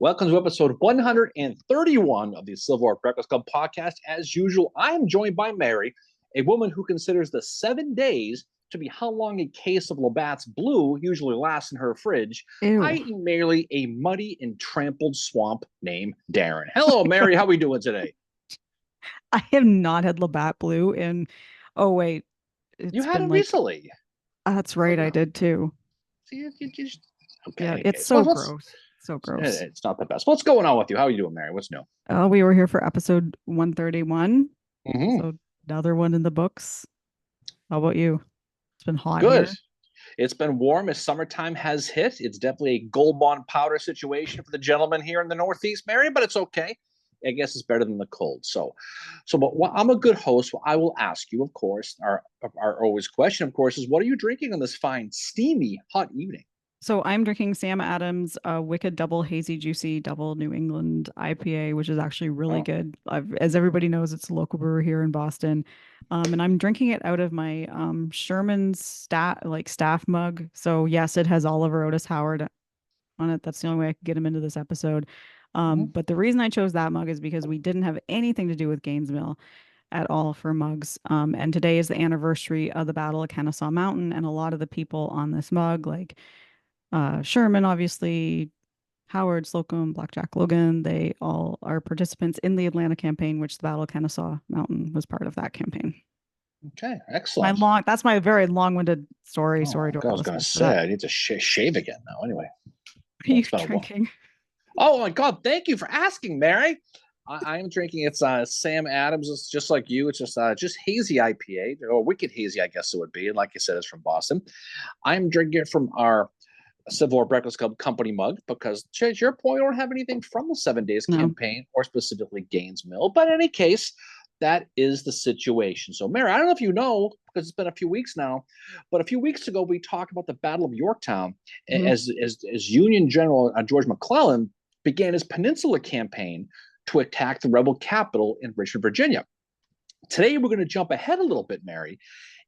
Welcome to episode 131 of the Civil War Breakfast Club podcast. As usual, I am joined by Mary, a woman who considers the 7 days to be how long a case of Labatt's Blue usually lasts in her fridge, Ew. i.e., merely a muddy and trampled swamp named Darren. Hello, Mary. How are we doing today? I have not had Labatt Blue in, oh wait, You it's had been it like, recently. that's Oh, right, I no. did too. See, you just, okay, Yeah, any it's case. Well, so gross. So gross. it's not the best. What's going on with you? How are you doing, Mary? What's new? We were here for episode 131. Mm-hmm. So another one in the books. How about you? It's been hot Good. here. It's been warm as summertime has hit. It's definitely a gold bond powder situation for the gentleman here in the Northeast, Mary, but it's okay. I guess it's better than the cold. But I'm a good host. So I will ask you, of course, our always question, of course, is what are you drinking on this fine, steamy, hot evening? So I'm drinking Sam Adams Wicked Double Hazy Juicy Double New England IPA, which is actually really Oh, good. As everybody knows, it's a local brewer here in Boston. And I'm drinking it out of my Sherman's staff mug. So yes, it has Oliver Otis Howard on it. That's the only way I could get him into this episode. mhm. But the reason I chose that mug is because we didn't have anything to do with Gainesville at all for mugs. And today is the anniversary of the Battle of Kennesaw Mountain, and a lot of the people on this mug, like Sherman, obviously, Howard Slocum, Blackjack Logan, they all are participants in the Atlanta campaign, which the Battle of Kennesaw Mountain was part of that campaigan. Okay, excellent. That's my very long-winded story. Oh, Sorry to I our was going to listeners for that. say, I need to shave again now. Anyway, Are well, you it's been a while. drinking? Oh my God! Thank you for asking, Mary. I am drinking. It's Sam Adams. It's just like you. It's just hazy IPA or wicked hazy, I guess it would be. And like you said, it's from Boston. I'm drinking it from our Civil War Breakfast Club company mug because, to your point, we don't have anything from the 7 Days No. campaign or specifically Gaines Mill. But in any case, that is the situation. So, Mary, I don't know if you know because it's been a few weeks now, but a few weeks ago we talked about the Battle of Yorktown Mhm. as Union General George McClellan began his Peninsula campaign to attack the rebel capital in Richmond, Virginia. Today, we're going to jump ahead a little bit, Mary,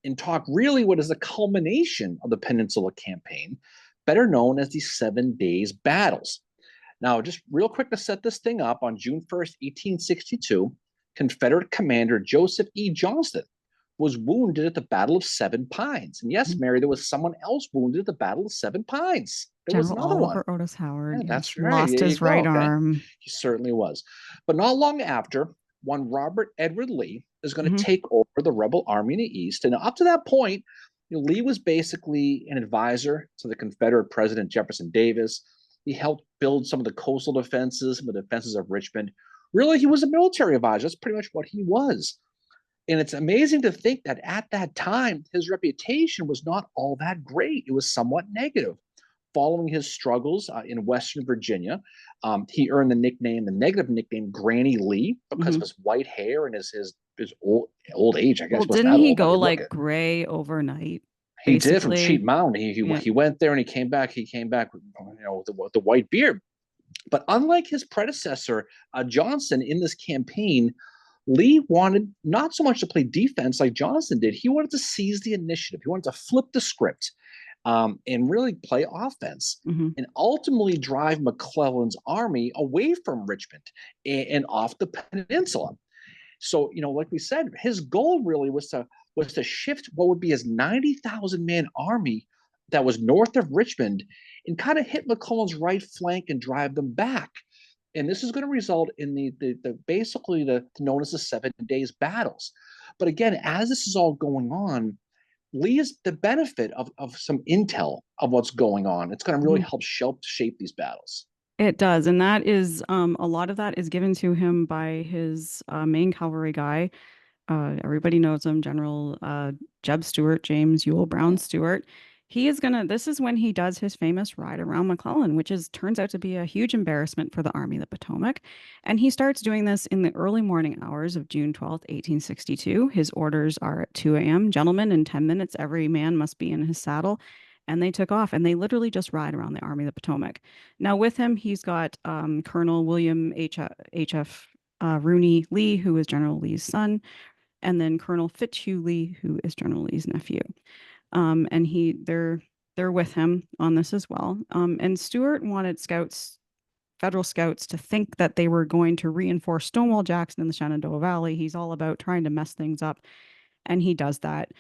and talk really what is the culmination of the Peninsula campaign, better known as the 7 Days Battles. Now, just real quick to set this thing up, on June 1st, 1862, Confederate Commander Joseph E. Johnston was wounded at the Battle of Seven Pines. And yes, Mary, there was someone else wounded at the Battle of Seven Pines. There was General another one. Oliver Otis Yeah, Howard, that's yes, right. lost There you his go. right Okay. arm. He certainly was. But not long after, one Robert Edward Lee is going to Hmm. take over the rebel army in the East. And up to that point, Lee was basically an advisor to the Confederate President Jefferson Davis. He helped build some of the coastal defenses, some of the defenses of Richmond. Really, he was a military advisor. That's pretty much what he was. And it's amazing to think that at that time, his reputation was not all that great. It was somewhat negative. Following his struggles in Western Virginia, he earned the negative nickname Granny Lee because Hmm. of his white hair and his old age. I guess Well, he wasn't didn't that he old, but go he looked like it. gray overnight, He did from Cheat basically? Mountain. Yeah. He went there and he came back. He came back, with the white beard. But unlike his predecessor, Johnson, in this campaign, Lee wanted not so much to play defense like Johnson did. He wanted to seize the initiative. He wanted to flip the script and really play offense Hmm. and ultimately drive McClellan's army away from Richmond and off the peninsula. So, like we said, his goal really was to shift what would be his 90,000 man army that was north of Richmond and kind of hit McClellan's right flank and drive them back. And this is going to result in the basically the known as the 7 Days Battles. But again, as this is all going on, Lee is the benefit of some intel of what's going on. It's going to really Hmm. help shape these battles. It does. And that is a lot of that is given to him by his main cavalry guy. Everybody knows him, General Jeb Stuart, James Ewell Brown Stuart. This is when he does his famous ride around McClellan, which turns out to be a huge embarrassment for the Army of the Potomac. And he starts doing this in the early morning hours of June 12th, 1862. His orders are at 2 a.m. Gentlemen, in 10 minutes, every man must be in his saddle. And they took off and they literally just ride around the Army of the Potomac. Now, with him, he's got Colonel William H.F. Rooney Lee, who is General Lee's son, and then Colonel Fitzhugh Lee, who is General Lee's nephew. And they're with him on this as well. And Stuart wanted scouts Federal scouts to think that they were going to reinforce Stonewall Jackson in the Shenandoah Valley. He's all about trying to mess things up, and he does that.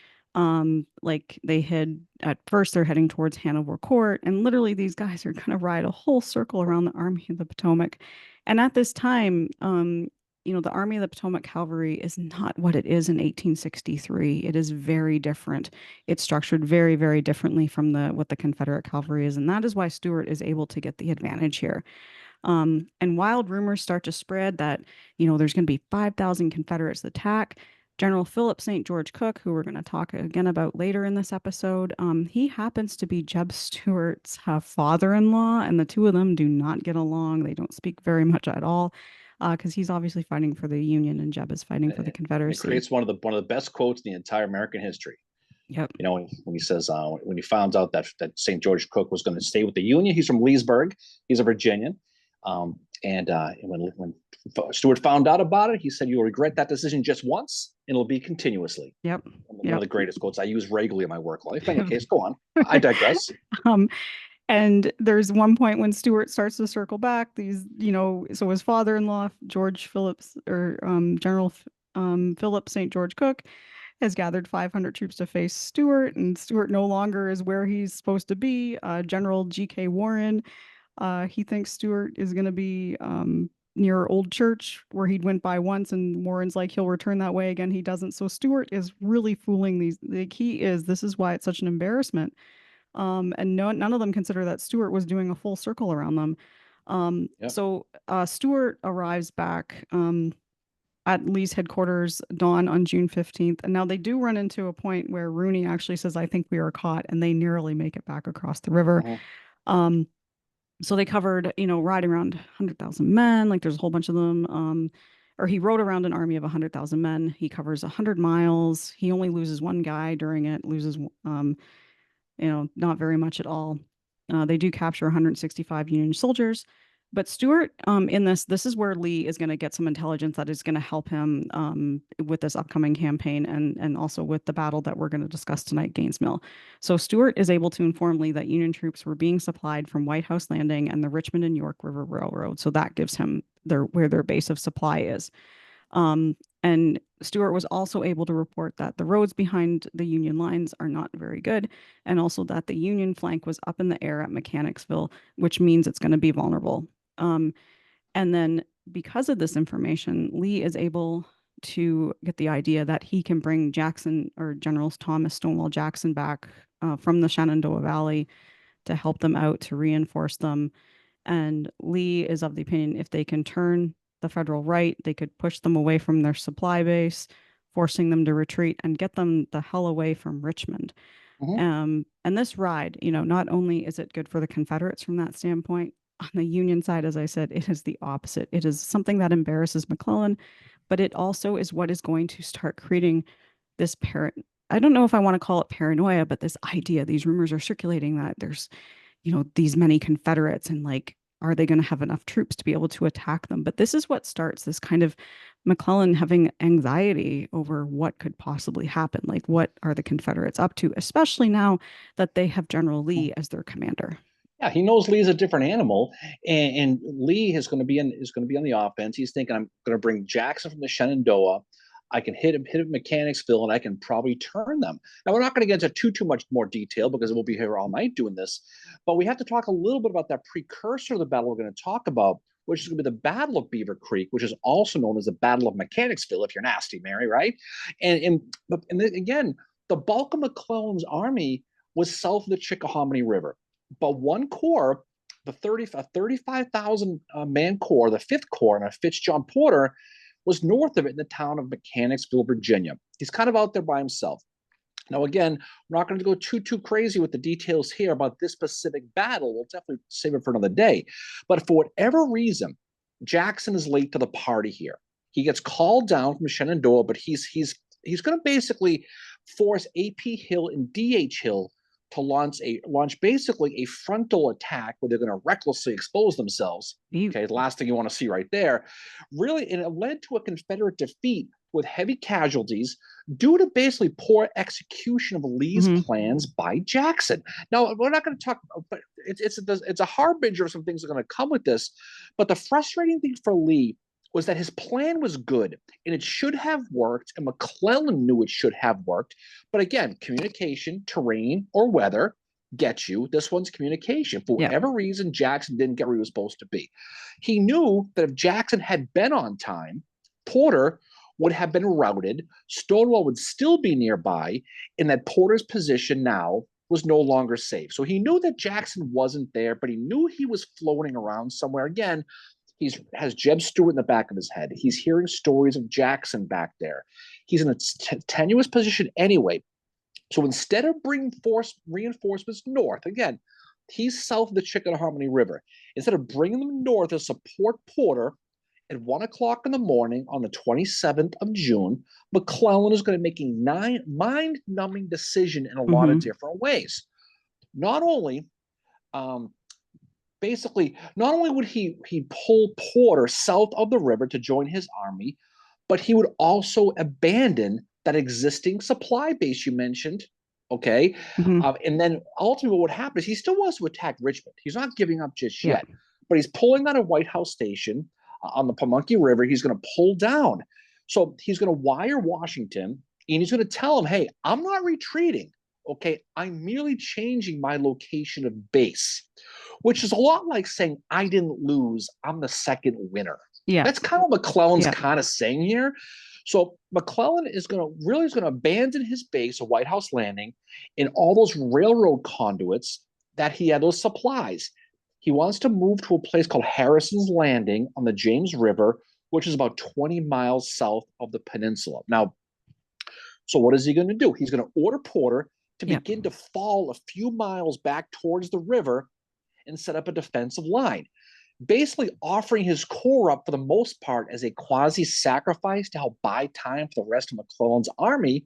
Like they head at first, they're heading towards Hanover Court, and literally these guys are going to ride a whole circle around the Army of the Potomac. And at this time, the Army of the Potomac Cavalry is not what it is in 1863. It is very different. It's structured very, very differently from the what the Confederate cavalry is, and that is why Stuart is able to get the advantage here. And wild rumors start to spread that, there's going to be 5,000 Confederates attack. General Philip St. George Cooke, who we're going to talk again about later in this episode, he happens to be Jeb Stuart's father-in-law, and the two of them do not get along. They don't speak very much at all, because he's obviously fighting for the Union and Jeb is fighting for the Confederacy. It creates one of the best quotes in the entire American history. Yep. When he says when he found out that St. George Cooke was going to stay with the Union, he's from Leesburg, he's a Virginian, and when Stuart found out about it, he said, "You will regret that decision just once, and it'll be continuously." Yep. One of the greatest quotes I use regularly in my work life. In any case, go on. I digress. And there's one point when Stuart starts to circle back. So his father-in-law, George Phillips, or General Philip St. George Cooke, has gathered 500 troops to face Stuart, and Stuart no longer is where he's supposed to be. General G.K. Warren, he thinks Stuart is going to be near Old Church, where he'd went by once, and Warren's like, he'll return that way again. He doesn't. So Stuart is really fooling these. This is why it's such an embarrassment. And none of them consider that Stuart was doing a full circle around them. Yep. So Stuart arrives back at Lee's headquarters dawn on June 15th. And now they do run into a point where Rooney actually says, "I think we are caught," and they nearly make it back across the river. So they covered, riding around 100,000 men. Like there's a whole bunch of them. Or he rode around an army of 100,000 men. He covers 100 miles. He only loses one guy during it, loses not very much at all. They do capture 165 Union soldiers. But Stuart, this is where Lee is going to get some intelligence that is going to help him with this upcoming campaign and also with the battle that we're going to discuss tonight, Gaines Mill. So Stuart is able to inform Lee that Union troops were being supplied from White House Landing and the Richmond and York River Railroad. So that gives him where their base of supply is. And Stuart was also able to report that the roads behind the Union lines are not very good, and also that the Union flank was up in the air at Mechanicsville, which means it's going to be vulnerable. And then because of this information, Lee is able to get the idea that he can bring Jackson, or General Thomas Stonewall Jackson, back from the Shenandoah Valley to help them out, to reinforce them. And Lee is of the opinion if they can turn the Federal right, they could push them away from their supply base, forcing them to retreat and get them the hell away from Richmond. And this ride, not only is it good for the Confederates from that standpoint, on the Union side, as I said, it is the opposite. It is something that embarrasses McClellan, but it also is what is going to start creating this I don't know if I want to call it paranoia, but this idea, these rumors are circulating that there's, these many Confederates, and like, are they going to have enough troops to be able to attack them? But this is what starts this kind of McClellan having anxiety over what could possibly happen. Like, what are the Confederates up to, especially now that they have General Lee as their commander? Yeah, he knows Lee's a different animal, and Lee is going to be on the offense. He's thinking, I'm going to bring Jackson from the Shenandoah. I can hit Mechanicsville, and I can probably turn them. Now, we're not going to get into too much more detail because we'll be here all night doing this, but we have to talk a little bit about that precursor of the battle we're going to talk about, which is going to be the Battle of Beaver Creek, which is also known as the Battle of Mechanicsville, if you're nasty, Mary, right? And again, the bulk of McClellan's army was south of the Chickahominy River. But one corps, a 35,000 man corps, the 5th Corps, and Fitz-John Porter, was north of it in the town of Mechanicsville, Virginia. He's kind of out there by himself. Now, again, we're not going to go too crazy with the details here about this specific battle. We'll definitely save it for another day. But for whatever reason, Jackson is late to the party here. He gets called down from Shenandoah, but he's going to basically force A.P. Hill and D.H. Hill to launch basically a frontal attack where they're going to recklessly expose themselves. Okay, the last thing you want to see right there. Really, and it led to a Confederate defeat with heavy casualties due to basically poor execution of Lee's Hmm. plans by Jackson. Now, we're not going to talk, but it's a harbinger of some things that are going to come with this. But the frustrating thing for Lee was that his plan was good and it should have worked, and McClellan knew it should have worked. But again, communication, terrain, or weather get you. This one's communication. For Yeah. whatever reason, Jackson didn't get where he was supposed to be. He knew that if Jackson had been on time, Porter would have been routed, Stonewall would still be nearby, and that Porter's position now was no longer safe. So he knew that Jackson wasn't there, but he knew he was floating around somewhere. Again, he has Jeb Stuart in the back of his head. He's hearing stories of Jackson back there. He's in a tenuous position anyway. So instead of bringing reinforcements north, again, he's south of the Chickahominy River. Instead of bringing them north to support Porter, at 1 o'clock in the morning on the 27th of June, McClellan is going to make a mind-numbing decision in a lot of Hmm. different ways. Not only, not only would he pull Porter south of the river to join his army, but he would also abandon that existing supply base you mentioned. Okay. Hmm. And then ultimately, what would happen is he still wants to attack Richmond. He's not giving up just Yeah. yet, but he's pulling out of White House Station on the Pamunkey River. He's going to pull down. So he's going to wire Washington and he's going to tell him, hey, I'm not retreating. Okay. I'm merely changing my location of base, which is a lot like saying, I didn't lose. I'm the second winner. Yeah. That's kind of what McClellan's Yeah. kind of saying here. So McClellan is going to abandon his base of White House Landing and all those railroad conduits that he had, those supplies. He wants to move to a place called Harrison's Landing on the James River, which is about 20 miles south of the peninsula. Now, so what is he going to do? He's going to order Porter to Yeah. begin to fall a few miles back towards the river and set up a defensive line, basically offering his corps up for the most part as a quasi-sacrifice to help buy time for the rest of McClellan's army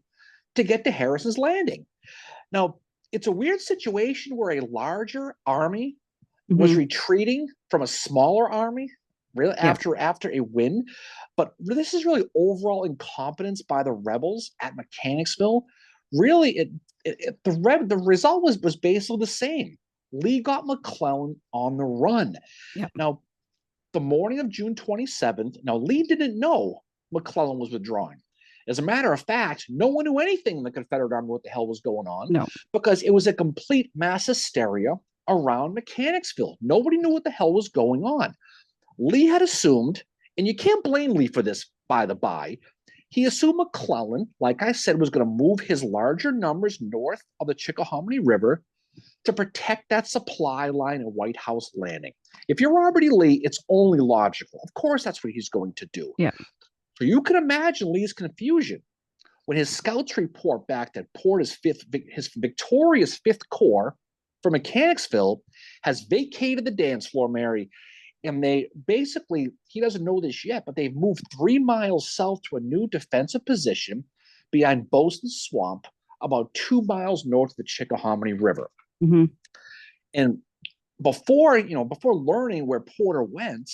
to get to Harrison's Landing. Now, it's a weird situation where a larger army was Hmm. retreating from a smaller army really Yeah. after a win, but this is really overall incompetence by the rebels at Mechanicsville. Really, the result was basically the same. Lee got McClellan on the run. Yeah. Now, the morning of June 27th, now Lee didn't know McClellan was withdrawing. As a matter of fact, no one knew anything in the Confederate Army what the hell was going on, No. because it was a complete mass hysteria around Mechanicsville. Nobody knew what the hell was going on. Lee had assumed, and you can't blame Lee for this, by the by, he assumed McClellan, like I said, was going to move his larger numbers north of the Chickahominy River to protect that supply line at White House Landing. If you're Robert E. Lee, it's only logical. Of course, that's what he's going to do. Yeah. So you can imagine Lee's confusion when his scouts report back that Porter's his victorious Fifth Corps from Mechanicsville has vacated the dance floor, Mary. And he doesn't know this yet, but they've moved 3 miles south to a new defensive position behind Bosun Swamp, about 2 miles north of the Chickahominy River. Hmm. And before learning where Porter went,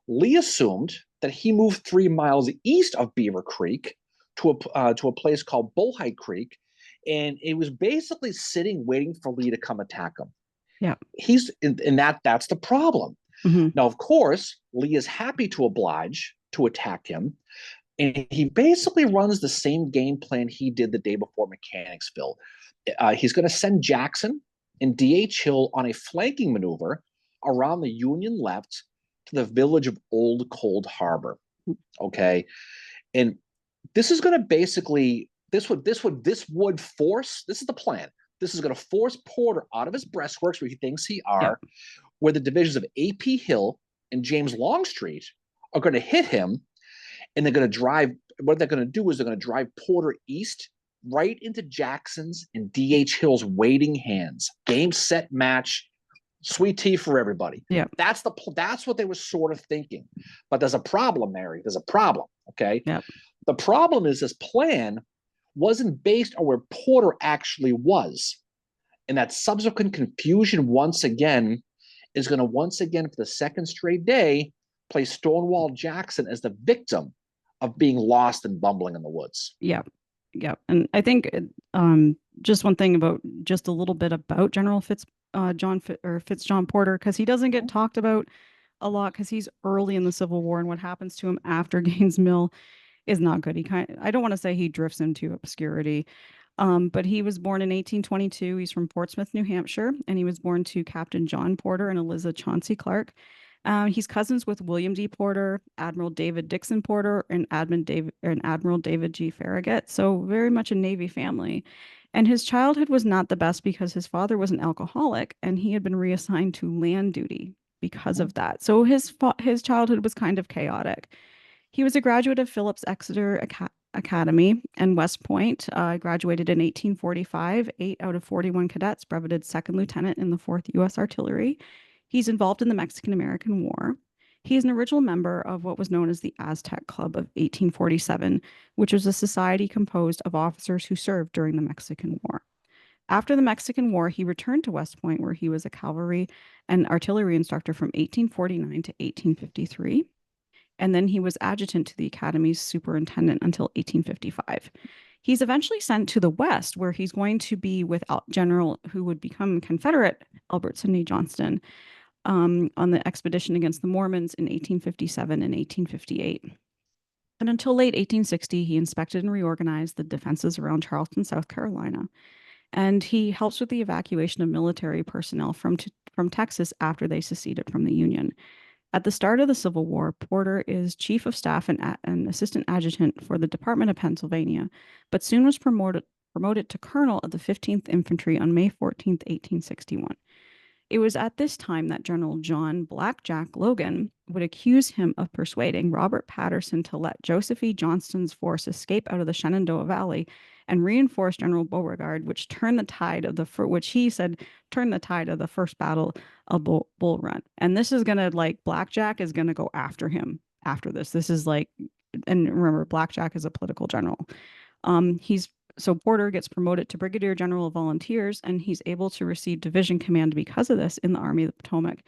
Lee assumed that he moved 3 miles east of Beaver Creek to a place called Bullhead Creek, and it was basically sitting waiting for Lee to come attack him. Yeah. That's the problem. Hmm. Now, of course, Lee is happy to oblige to attack him, and he basically runs the same game plan he did the day before Mechanicsville. He's going to send Jackson and D.H. Hill on a flanking maneuver around the Union left to the village of Old Cold Harbor. Okay, and this is going to basically this would force. This is the plan. This is going to force Porter out of his breastworks where he thinks he are, where the divisions of A.P. Hill and James Longstreet are going to hit him, and they're going to drive. What they're going to do is they're going to drive Porter east right into Jackson's and D.H. Hill's waiting hands. Game, set, match, sweet tea for everybody. Yeah. That's what they were sort of thinking. But there's a problem, Mary. There's a problem. Okay. Yeah. The problem is this plan wasn't based on where Porter actually was, and that subsequent confusion once again is going to for the second straight day play Stonewall Jackson as the victim of being lost and bumbling in the woods. Yeah. Yeah. And I think just one thing about just a little bit about General Fitz John Porter, because he doesn't get talked about a lot because he's early in the Civil War, and what happens to him after Gaines Mill is not good. I don't want to say he drifts into obscurity, but he was born in 1822. He's from Portsmouth, New Hampshire, and he was born to Captain John Porter and Eliza Chauncey Clark. He's cousins with William D. Porter, Admiral David Dixon Porter, and Admiral David G. Farragut. So very much a Navy family. And his childhood was not the best because his father was an alcoholic and he had been reassigned to land duty because of that. So his childhood was kind of chaotic. He was a graduate of Phillips Exeter Academy and West Point. Graduated in 1845. 8 out of 41 cadets breveted second lieutenant in the 4th U.S. Artillery. He's involved in the Mexican-American War. He is an original member of what was known as the Aztec Club of 1847, which was a society composed of officers who served during the Mexican War. After the Mexican War, he returned to West Point, where he was a cavalry and artillery instructor from 1849 to 1853. And then he was adjutant to the Academy's superintendent until 1855. He's eventually sent to the West, where he's going to be with General, who would become Confederate, Albert Sidney Johnston, on the expedition against the Mormons in 1857 and 1858. And until late 1860, he inspected and reorganized the defenses around Charleston, South Carolina. And he helps with the evacuation of military personnel from Texas after they seceded from the Union. At the start of the Civil War, Porter is chief of staff and assistant adjutant for the Department of Pennsylvania, but soon was promoted to colonel of the 15th Infantry on May 14, 1861. It was at this time that General John Blackjack Logan would accuse him of persuading Robert Patterson to let Joseph E. Johnston's force escape out of the Shenandoah Valley and reinforce General Beauregard, which turned the tide of which he said turned the tide of the first battle of Bull Run. And this is gonna, like, Blackjack is gonna go after him after this. This is like, and remember, Blackjack is a political general. So Porter gets promoted to Brigadier General of Volunteers, and he's able to receive division command because of this in the Army of the Potomac,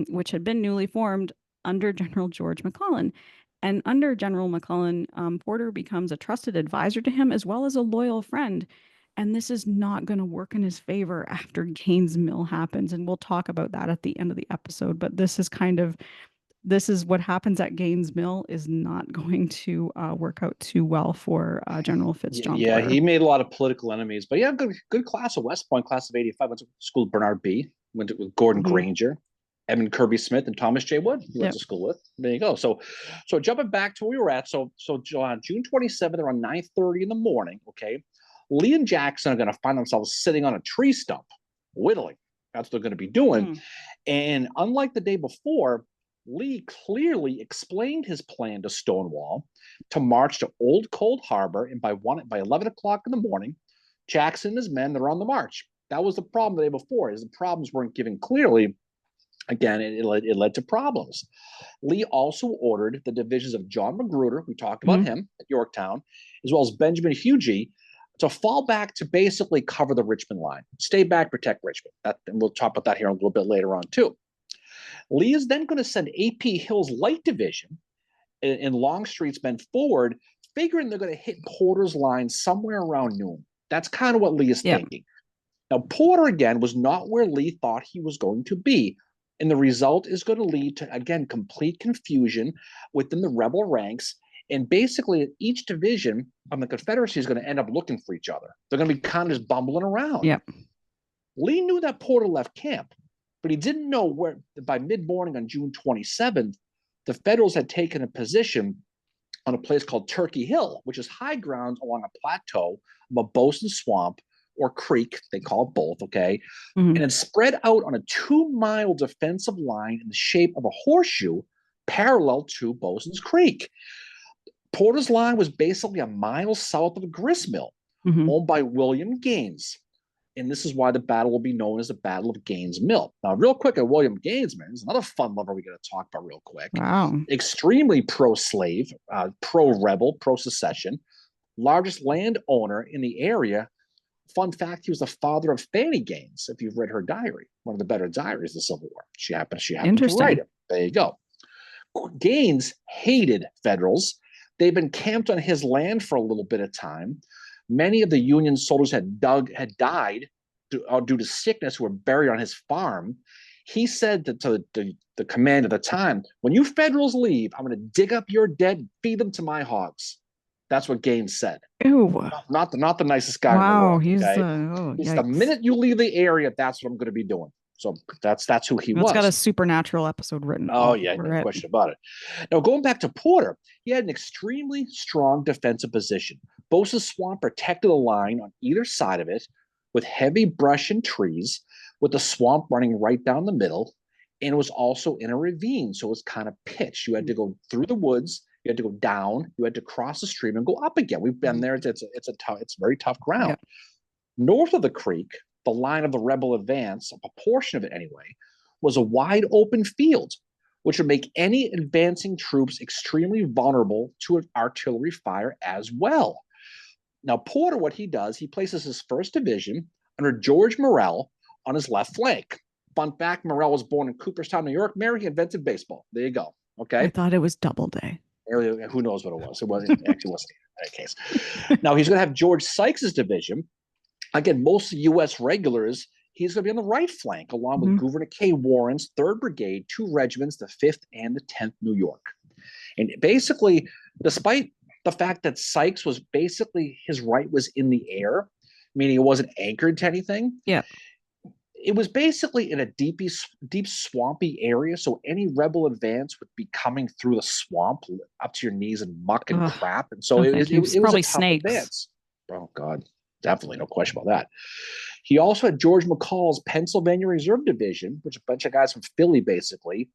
which had been newly formed under General George McClellan. And under General McClellan, Porter becomes a trusted advisor to him as well as a loyal friend. And this is not going to work in his favor after Gaines Mill happens. And we'll talk about that at the end of the episode. But this is what happens at Gaines Mill is not going to work out too well for General Fitz John Yeah, Porter. he made a lot of political enemies, but yeah, good class of West Point, class of 85. Went to school with Bernard B. Went with Gordon Granger, Edmund Kirby Smith, and Thomas J. Wood. He went to school with. There you go. So jumping back to where we were at. So on June 27th, around 9:30 in the morning, okay, Lee and Jackson are going to find themselves sitting on a tree stump, whittling. That's what they're going to be doing. And unlike the day before, Lee clearly explained his plan to Stonewall to march to Old Cold Harbor, and by 11 o'clock in the morning, Jackson and his men, they're on the march. That was the problem the day before, is the problems weren't given clearly. Again, it led to problems. Lee also ordered the divisions of John Magruder, we talked about him at Yorktown, as well as Benjamin Huger, to fall back to basically cover the Richmond line. Stay back, protect Richmond. And we'll talk about that here a little bit later on, too. Lee is then going to send A.P. Hill's Light Division and Longstreet's men forward, figuring they're going to hit Porter's line somewhere around noon. That's kind of what Lee is thinking. Now, Porter, again, was not where Lee thought he was going to be. And the result is going to lead to, again, complete confusion within the rebel ranks. And basically, each division of the Confederacy is going to end up looking for each other. They're going to be kind of just bumbling around. Lee knew that Porter left camp, but he didn't know where. By mid-morning on June 27th, the Federals had taken a position on a place called Turkey Hill, which is high ground along a plateau of a Bosun Swamp or creek, they call it both, okay? And it's spread out on a 2-mile defensive line in the shape of a horseshoe parallel to Bosun's Creek. Porter's line was basically a mile south of Gristmill, owned by William Gaines. And this is why the battle will be known as the Battle of Gaines Mill. Now, real quick at William Gaines, man, is another fun lover we got to talk about real quick. Extremely pro-slave, pro-rebel, pro-secession, largest landowner in the area. Fun fact, he was the father of Fanny Gaines, if you've read her diary, one of the better diaries of the Civil War. She happened to write it. There you go. Gaines hated Federals They've been camped on his land for a little bit of time. Many of the Union soldiers had died due to sickness, who were buried on his farm. He said that to the command at the time, when you Federals leave, I'm going to dig up your dead, feed them to my hogs. That's what Gaines said. Ew. Not the nicest guy in the Wow, world. he's Okay? It's the yikes. minute you leave the area, that's what I'm going to be doing. So that's who he It's got a was. supernatural episode written Oh, all yeah, over no it. question about it. Now, going back to Porter, he had an extremely strong defensive position. Bosa's Swamp protected the line on either side of it with heavy brush and trees, with the swamp running right down the middle. And it was also in a ravine, so it was kind of pitched. You had to go through the woods, you had to go down, you had to cross the stream and go up again. We've been there. It's very tough ground. Yeah. North of the creek, the line of the rebel advance, a portion of it anyway, was a wide open field, which would make any advancing troops extremely vulnerable to artillery fire as well. Now, Porter, what he does, he places his 1st Division under George Morrell on his left flank. Fun fact, Morrell was born in Cooperstown, New York. Mary, he invented baseball. There you go. Okay. I thought it was Doubleday. Who knows what it was? It wasn't actually wasn't in that case. Now he's going to have George Sykes's division. Again, most U.S. regulars. He's going to be on the right flank, along with Gouverneur K. Warren's 3rd Brigade, 2 regiments, the 5th and the 10th New York. And basically, despite the fact that Sykes was basically, his right was in the air, meaning it wasn't anchored to anything. Yeah. It was basically in a deep swampy area, so any rebel advance would be coming through the swamp up to your knees in muck and crap, and so it was probably a tough snakes. advance. Oh God, definitely no question about that. He also had George McCall's Pennsylvania Reserve Division, which is a bunch of guys from Philly, basically,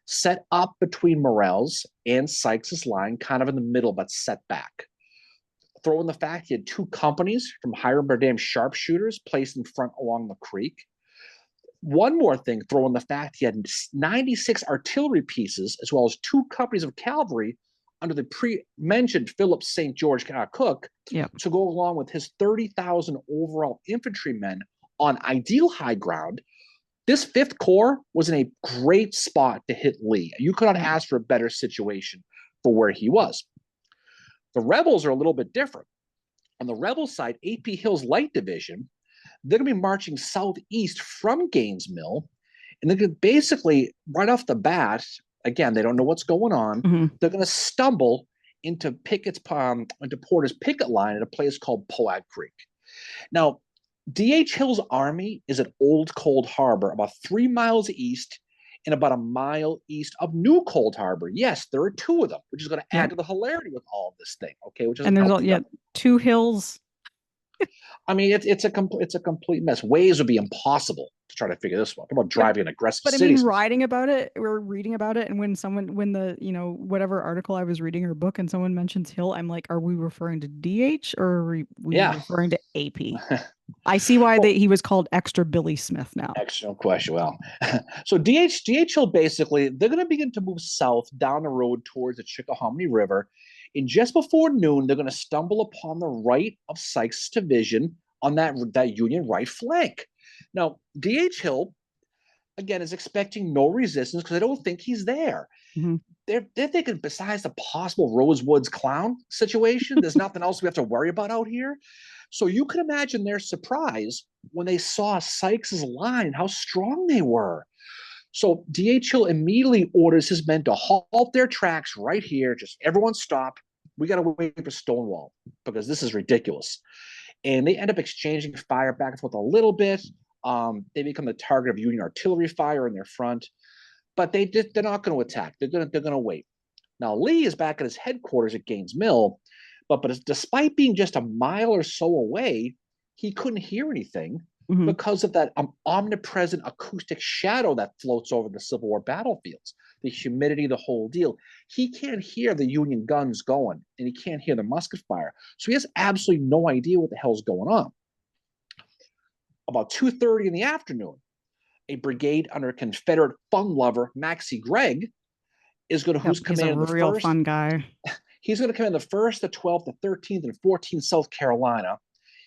set up between Morrell's and Sykes's line, kind of in the middle, but set back. Throw in the fact he had 2 companies from Hiram Berdam sharpshooters placed in front along the creek. One more thing, throw in the fact he had 96 artillery pieces, as well as 2 companies of cavalry under the pre-mentioned Philip St. George Cook to go along with his 30,000 overall infantrymen on ideal high ground. This 5th Corps was in a great spot to hit Lee. You could not ask for a better situation for where he was. The rebels are a little bit different. On the rebel side, A.P. Hill's Light Division, they're going to be marching southeast from Gaines Mill, and they're going to basically, right off the bat, again, they don't know what's going on. They're going to stumble into Porter's picket line at a place called Poag Creek. Now, D.H. Hill's army is at Old Cold Harbor, about 3 miles east and about a mile east of New Cold Harbor. Yes, there are 2 of them, which is going to add to the hilarity with all of this thing. Okay, which is, and there's 2 hills. I mean, it's a complete mess. Ways would be impossible to try to figure this one. Talk about driving an aggressive city. But I mean, writing about it, we're reading about it, and when the whatever article I was reading or book, and someone mentions Hill, I'm like, are we referring to DH or are we referring to AP? I see why he was called Extra Billy Smith now. Excellent question. Well, so DH Hill, basically, they're going to begin to move south down the road towards the Chickahominy River. And just before noon, they're going to stumble upon the right of Sykes' division on that Union right flank. Now, D.H. Hill, again, is expecting no resistance because they don't think he's there. They're thinking, besides the possible Rosewoods clown situation, there's nothing else we have to worry about out here. So you can imagine their surprise when they saw Sykes' line, how strong they were. So D.H. Hill immediately orders his men to halt their tracks right here. Just everyone stop. We got to wait for Stonewall because this is ridiculous. And they end up exchanging fire back and forth a little bit. They become the target of Union artillery fire in their front, but they're not going to attack. They're going to wait. Now Lee is back at his headquarters at Gaines Mill, but despite being just a mile or so away, he couldn't hear anything. Because of that omnipresent acoustic shadow that floats over the Civil War battlefields, the humidity, the whole deal. He can't hear the Union guns going, and he can't hear the musket fire. So he has absolutely no idea what the hell's going on. About 2:30 in the afternoon, a brigade under Confederate fun lover Maxcy Gregg is going to, who's commanding the first. He's a real fun guy. He's going to command the 1st, the 12th, the 13th, and 14th South Carolina.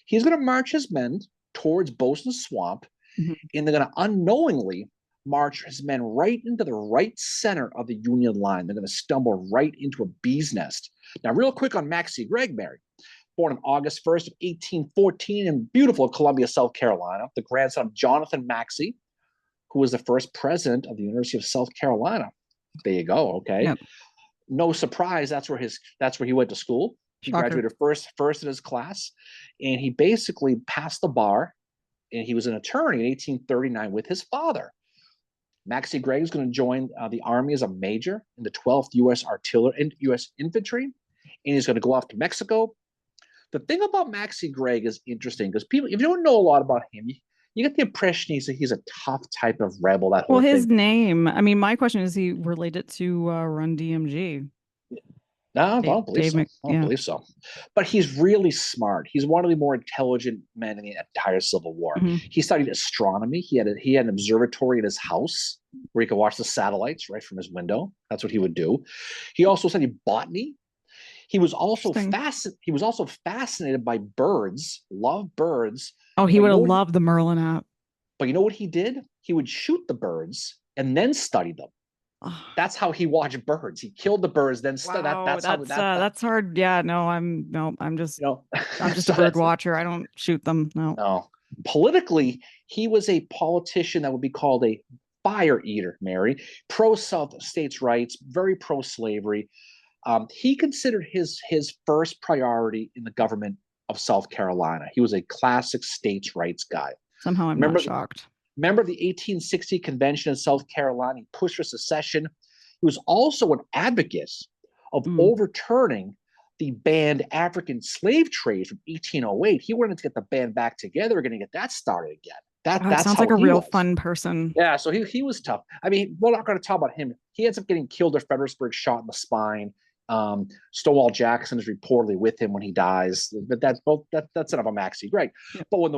He's going to march his men towards Bosun's Swamp, and they're going to unknowingly march his men right into the right center of the Union line. They're going to stumble right into a bee's nest. Now, real quick on Maxcy Gregg, Mary. Born on August 1st of 1814 in beautiful Columbia, South Carolina, the grandson of Jonathan Maxcy, who was the first president of the University of South Carolina. There you go. Okay. Yep. No surprise, that's where he went to school. He Shocker. graduated first in his class, and he basically passed the bar, and he was an attorney in 1839 with his father. Maxcy Gregg is going to join the Army as a major in the 12th U.S. Artillery and U.S. Infantry, and he's going to go off to Mexico. The thing about Maxcy Gregg is interesting because people, if you don't know a lot about him, you get the impression he's a tough type of rebel. That whole Well, his thing. name, I mean, my question is he related to Run DMG? No, I Dave, don't believe Dave so. Mc, I don't yeah. believe so. But he's really smart. He's one of the more intelligent men in the entire Civil War. Mhm. He studied astronomy. He had an observatory in his house where he could watch the satellites right from his window. That's what he would do. He also studied botany. He was also fascinated by birds, loved birds. Oh, he But would you know have what loved the Merlin app. but you know what he did? He would shoot the birds and then study them. Oh, That's how he watched birds. He killed the birds, then wow, that's how that that's hard. Yeah, no, I'm just you know. a bird watcher. I don't shoot them. No. No. Politically, he was a politician that would be called a fire eater, Mary, pro South states' rights, very pro slavery. He considered his first priority in the government of South Carolina. He was a classic states' rights guy. Somehow I'm not shocked. Remember the 1860 convention in South Carolina? He pushed for secession. He was also an advocate of overturning the banned African slave trade from 1808. He wanted to get the band back together, going to get that started again. That sounds like a real fun person. Yeah, so he was tough. I mean, we're not going to talk about him. He ends up getting killed at Fredericksburg, shot in the spine. Stonewall Jackson is reportedly with him when he dies. But that's enough of Maxcy Gregg. Yeah. But when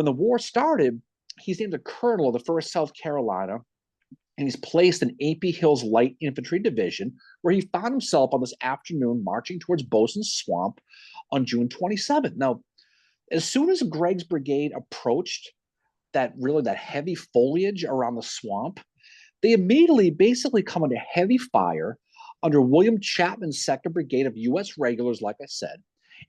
the war started, he's named a colonel of the 1st South Carolina, and he's placed in A.P. Hill's Light Infantry Division, where he found himself on this afternoon marching towards Bosun's Swamp on June 27th. Now, as soon as Gregg's brigade approached that heavy foliage around the swamp, they immediately basically come under heavy fire under William Chapman's 2nd Brigade of U.S. regulars, like I said,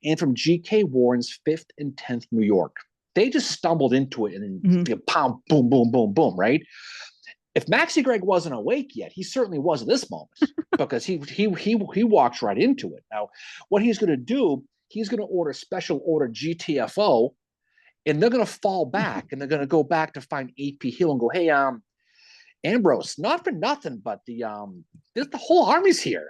and from G.K. Warren's 5th and 10th New York. They just stumbled into it and then pound, boom, boom, boom, boom, right? If Maxcy Gregg wasn't awake yet, he certainly was at this moment because he walks right into it. Now, what he's going to do, he's going to order special order GTFO, and they're going to fall back and they're going to go back to find A.P. Hill and go, hey, Ambrose, not for nothing, but the whole army's here.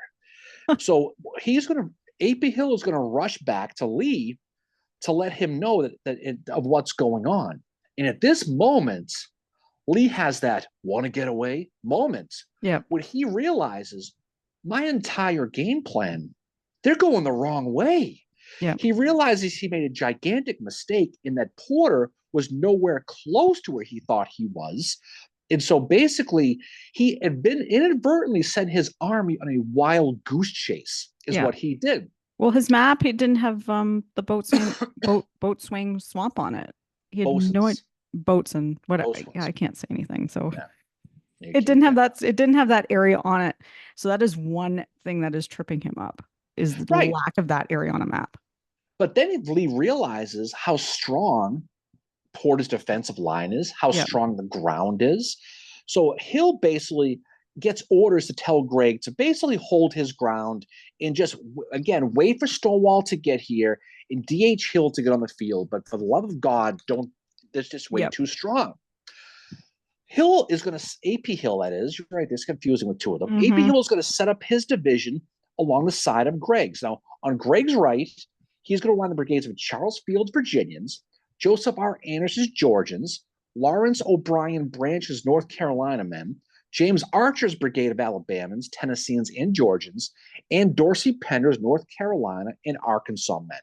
So A.P. Hill is going to rush back to Lee to let him know of what's going on. And at this moment, Lee has that want to get away moment. Yeah. When he realizes my entire game plan, they're going the wrong way. Yeah. He realizes he made a gigantic mistake in that Porter was nowhere close to where he thought he was. And so basically, he had been inadvertently sent his army on a wild goose chase, is what he did. Well, his map, it didn't have the boat swing swamp on it. He had boats and whatever. Yeah, I can't say anything. So it didn't have that area on it. So that is one thing that is tripping him up, is the lack of that area on a map. But then Lee realizes how strong Porter's defensive line is, how strong the ground is. So Hill basically gets orders to tell Gregg to basically hold his ground and just, again, wait for Stonewall to get here and D.H. Hill to get on the field. But for the love of God, that's just way too strong. Hill is going to, A.P. Hill, that is, you're right, this is confusing with two of them. A.P. Hill is going to set up his division along the side of Gregg's. Now, on Gregg's right, he's going to run the brigades of Charles Field's Virginians, Joseph R. Anderson's Georgians, Lawrence O'Brien Branch's North Carolina men, James Archer's brigade of Alabamans, Tennesseans, and Georgians, and Dorsey Pender's North Carolina and Arkansas men.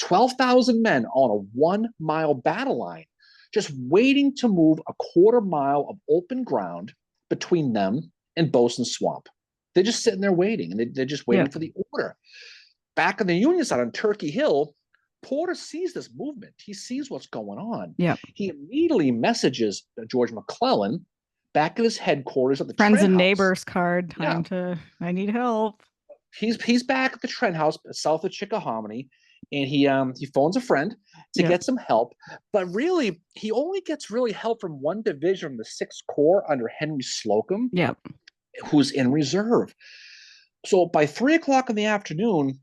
12,000 men on a 1-mile battle line, just waiting to move a 1/4 mile of open ground between them and Bosun's Swamp. They're just sitting there waiting, and they're just waiting for the order. Back on the Union side, on Turkey Hill, Porter sees this movement. He sees what's going on. Yeah. He immediately messages George McClellan back at his headquarters at the Friends Trent and House. neighbors card. Yeah. I need help. He's back at the Trent House south of Chickahominy, and he phones a friend to get some help. But really, he only gets really help from one division from the Sixth Corps under Henry Slocum, who's in reserve. So by 3:00 in the afternoon,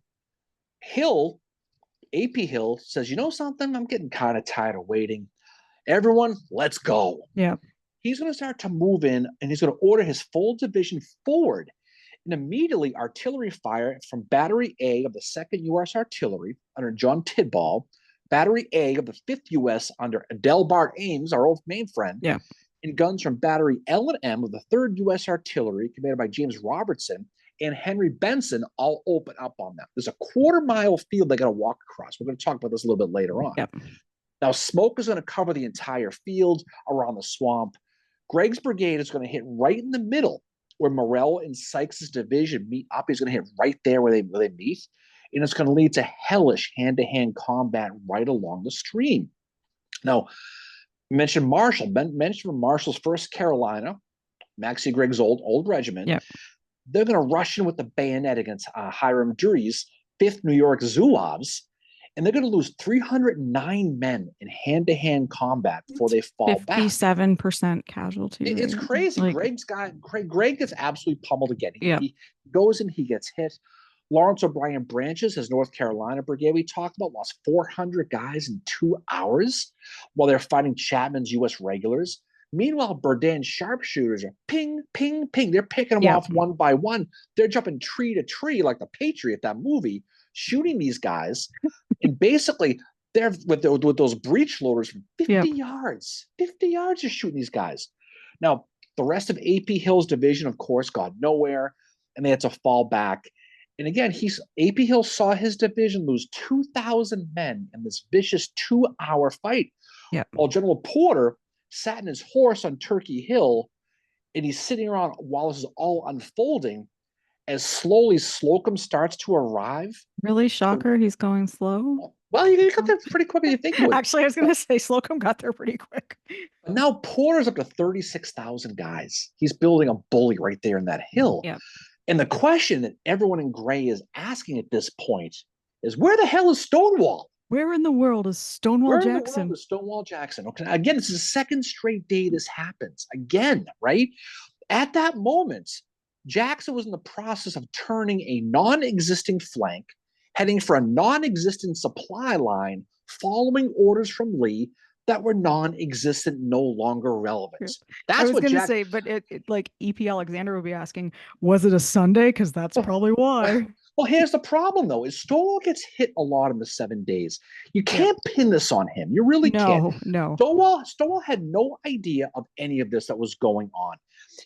AP Hill says, "You know something? I'm getting kind of tired of waiting. Everyone, let's go." Yeah. He's going to start to move in, and he's going to order his full division forward. And immediately, artillery fire from Battery A of the 2nd U.S. Artillery under John Tidball, Battery A of the 5th U.S. under Adelbert Ames, our old Maine friend, and guns from Battery L and M of the 3rd U.S. Artillery, commanded by James Robertson, and Henry Benson all open up on them. There's a 1/4-mile field they got to walk across. We're going to talk about this a little bit later on. Now, smoke is going to cover the entire field around the swamp. Gregg's brigade is going to hit right in the middle where Morrell and Sykes' division meet up. He's going to hit right there where they meet. And it's going to lead to hellish hand-to-hand combat right along the stream. Now, mention Marshall. Mention Marshall's 1st Carolina, Maxcy Gregg's old regiment. They're going to rush in with the bayonet against Hiram Durree's 5th New York Zouaves, and they're going to lose 309 men in hand-to-hand combat before they fall back. 57% casualty. It's crazy. Gregg gets absolutely pummeled again. He goes in, he gets hit. Lawrence O'Brien Branches, his North Carolina brigade we talked about, lost 400 guys in 2 hours while they're fighting Chapman's U.S. regulars. Meanwhile, Berdan's sharpshooters are ping, ping, ping. They're picking them off one by one. They're jumping tree to tree like the Patriot, that movie, shooting these guys. And basically, they're with those breech loaders from 50 yards. 50 yards are shooting these guys. Now, the rest of AP Hill's division, of course, got nowhere, and they had to fall back. And again, AP Hill saw his division lose 2,000 men in this vicious 2-hour fight. While General Porter sat in his horse on Turkey Hill, and he's sitting around while this is all unfolding as slowly Slocum starts to arrive. Really? Shocker, he's going slow? Well, you got there pretty quickly, you think you would. Actually, I was going to say Slocum got there pretty quick. But now Porter's up to 36,000 guys. He's building a bully right there in that hill. And the question that everyone in Gray is asking at this point is, where the hell is Stonewall? Where in the world is Stonewall Jackson? Where in the world is Stonewall Jackson? Okay, again, this is the 2nd straight day this happens. Again, right? At that moment, Jackson was in the process of turning a non-existing flank, heading for a non-existent supply line, following orders from Lee that were non-existent, no longer relevant. That's I was going to say, but like EP Alexander would be asking, was it a Sunday? Because that's probably why. Well, here's the problem, though, is Stonewall gets hit a lot in the 7 days. You can't pin this on him. You really can't. No. Stonewall had no idea of any of this that was going on.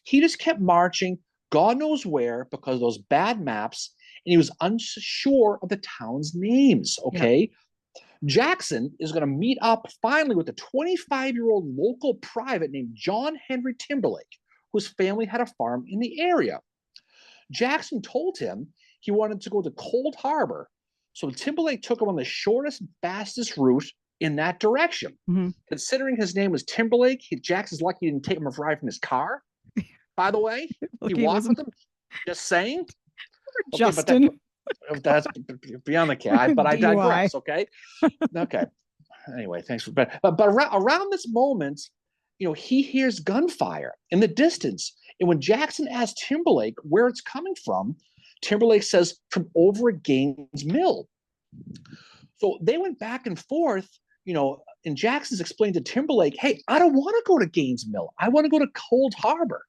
He just kept marching, God knows where, because of those bad maps, and he was unsure of the town's names, okay? Jackson is going to meet up finally with a 25-year-old local private named John Henry Timberlake, whose family had a farm in the area. Jackson told him he wanted to go to Cold Harbor, so Timberlake took him on the shortest, fastest route in that direction. Considering his name was Timberlake, Jackson's lucky he didn't take him a ride from his car. By the way, he walked with him. Just saying. Justin. That's beyond the cat, but I digress. Okay. Anyway, thanks for. But around this moment, he hears gunfire in the distance, and when Jackson asks Timberlake where it's coming from, Timberlake says from over at Gaines Mill. So they went back and forth, and Jackson's explained to Timberlake, "Hey, I don't want to go to Gaines Mill. I want to go to Cold Harbor."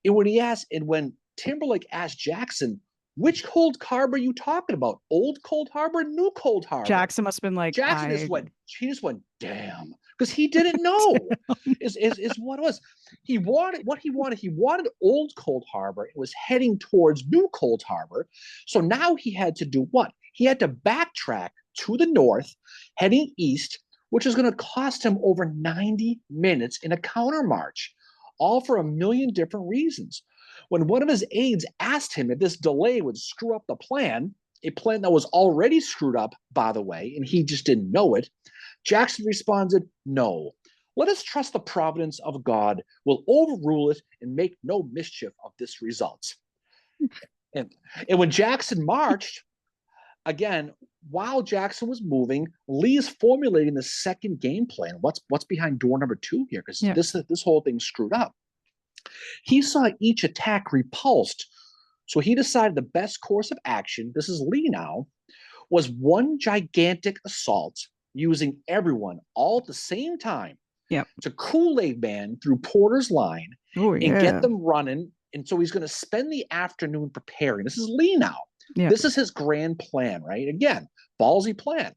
And when Timberlake asked Jackson, which Cold Harbor are you talking about? Old Cold Harbor, New Cold Harbor? Jackson must have been like, he just went, damn, because he didn't know. is what it was. He wanted Old Cold Harbor. It was heading towards New Cold Harbor. So now he had to do what? He had to backtrack to the north, heading east, which is going to cost him over 90 minutes in a counter march, all for a million different reasons. When one of his aides asked him if this delay would screw up the plan, a plan that was already screwed up, by the way, and he just didn't know it, Jackson responded, "No. Let us trust the providence of God will overrule it and make no mischief of this result." And, and when Jackson marched, again, while Jackson was moving, Lee is formulating the second game plan. What's behind door number 2 here? Because this whole thing's screwed up. He saw each attack repulsed, so he decided the best course of action, this is Lee now, was one gigantic assault using everyone all at the same time to Kool-Aid Man through Porter's line and get them running. And so he's going to spend the afternoon preparing. This is Lee now. This is his grand plan, right? Again, ballsy plan.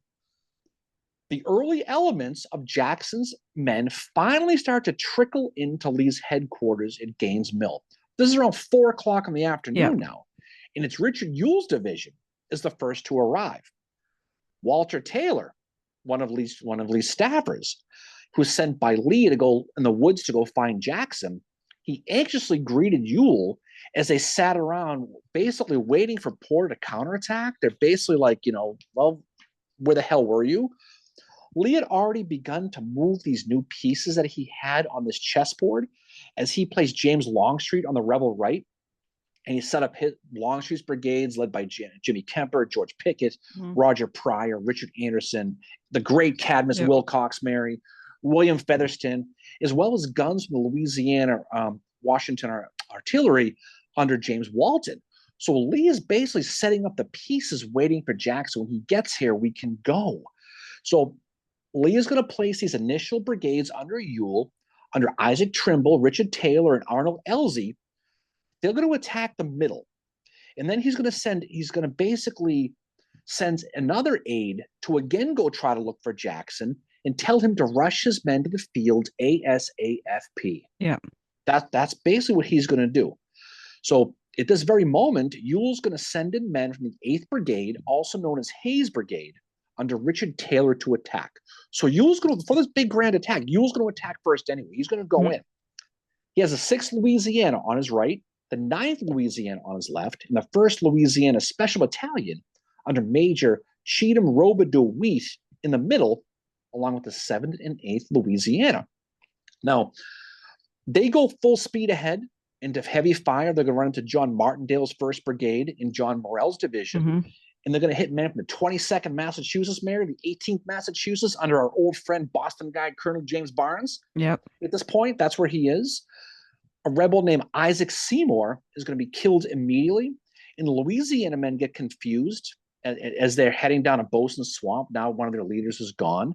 The early elements of Jackson's men finally start to trickle into Lee's headquarters at Gaines Mill. This is around 4 o'clock in the afternoon now. And it's Richard Ewell's division is the first to arrive. Walter Taylor, one of Lee's staffers, who was sent by Lee to go in the woods to go find Jackson, he anxiously greeted Ewell as they sat around basically waiting for Porter to counterattack. They're basically like, well, where the hell were you? Lee had already begun to move these new pieces that he had on this chessboard as he placed James Longstreet on the rebel right. And he set up his Longstreet's brigades led by Jimmy Kemper, George Pickett, Roger Pryor, Richard Anderson, the great Cadmus Wilcox, Mary, William Featherston, as well as guns from the Louisiana, Washington artillery under James Walton. So Lee is basically setting up the pieces waiting for Jackson. When he gets here, we can go. So Lee is going to place these initial brigades under Ewell, under Isaac Trimble, Richard Taylor, and Arnold Elzey. They're going to attack the middle. And then he's going to basically send another aide to again go try to look for Jackson and tell him to rush his men to the field ASAFP. That's basically what he's going to do. So at this very moment, Ewell's going to send in men from the 8th Brigade, also known as Hayes Brigade, under Richard Taylor to attack. So Ewell's going to, for this big grand attack, Ewell's going to attack first anyway. He's going to go in. He has the 6th Louisiana on his right, the 9th Louisiana on his left, and the 1st Louisiana Special Battalion under Major Cheatham Robidoux Wheat in the middle, along with the 7th and 8th Louisiana. Now, they go full speed ahead into heavy fire. They're going to run into John Martindale's 1st Brigade in John Morrell's division. And they're going to hit men from the 22nd Massachusetts, Mary, the 18th Massachusetts, under our old friend, Boston guy, Colonel James Barnes. At this point, that's where he is. A rebel named Isaac Seymour is going to be killed immediately. And the Louisiana men get confused as they're heading down a Bosun Swamp. Now one of their leaders is gone.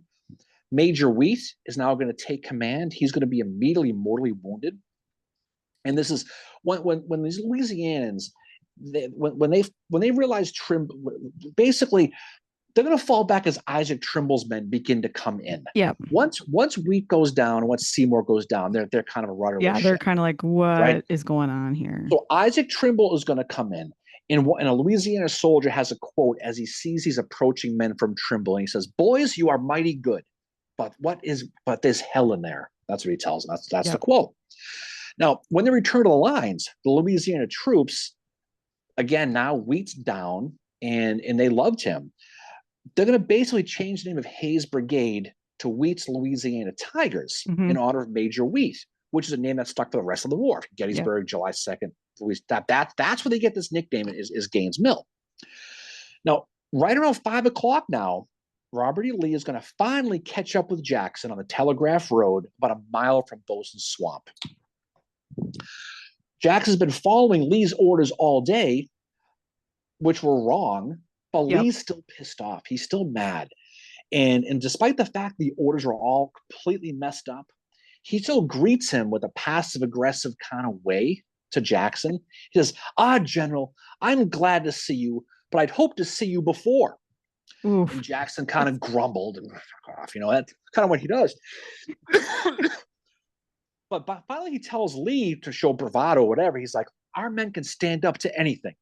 Major Wheat is now going to take command. He's going to be immediately mortally wounded. And this is when these Louisianans, when they realize Trimble, basically they're going to fall back as Isaac Trimble's men begin to come in. Once Wheat goes down and once Seymour goes down, they're kind of a rudderless they're ship, kind of like, what is going on here? So Isaac Trimble is going to come in. And a Louisiana soldier has a quote as he sees these approaching men from Trimble. And he says, "Boys, you are mighty good, but there's hell in there." That's what he tells them. That's the quote. Now, when they return to the lines, the Louisiana troops, again, now Wheat's down and they loved him. They're going to basically change the name of Hayes Brigade to Wheat's Louisiana Tigers in honor of Major Wheat, which is a name that stuck for the rest of the war. Gettysburg, July 2nd. That's where they get this nickname is Gaines Mill. Now, right around 5 o'clock now, Robert E. Lee is going to finally catch up with Jackson on the Telegraph Road about a mile from Bosun Swamp. Jackson's been following Lee's orders all day, which were wrong, but Lee's still pissed off. He's still mad. And despite the fact the orders are all completely messed up, he still greets him with a passive-aggressive kind of way to Jackson. He says, General, I'm glad to see you, but I'd hoped to see you before. And Jackson kind of grumbled and fuck off. That's kind of what he does. But finally he tells Lee to show bravado or whatever. He's like, our men can stand up to anything.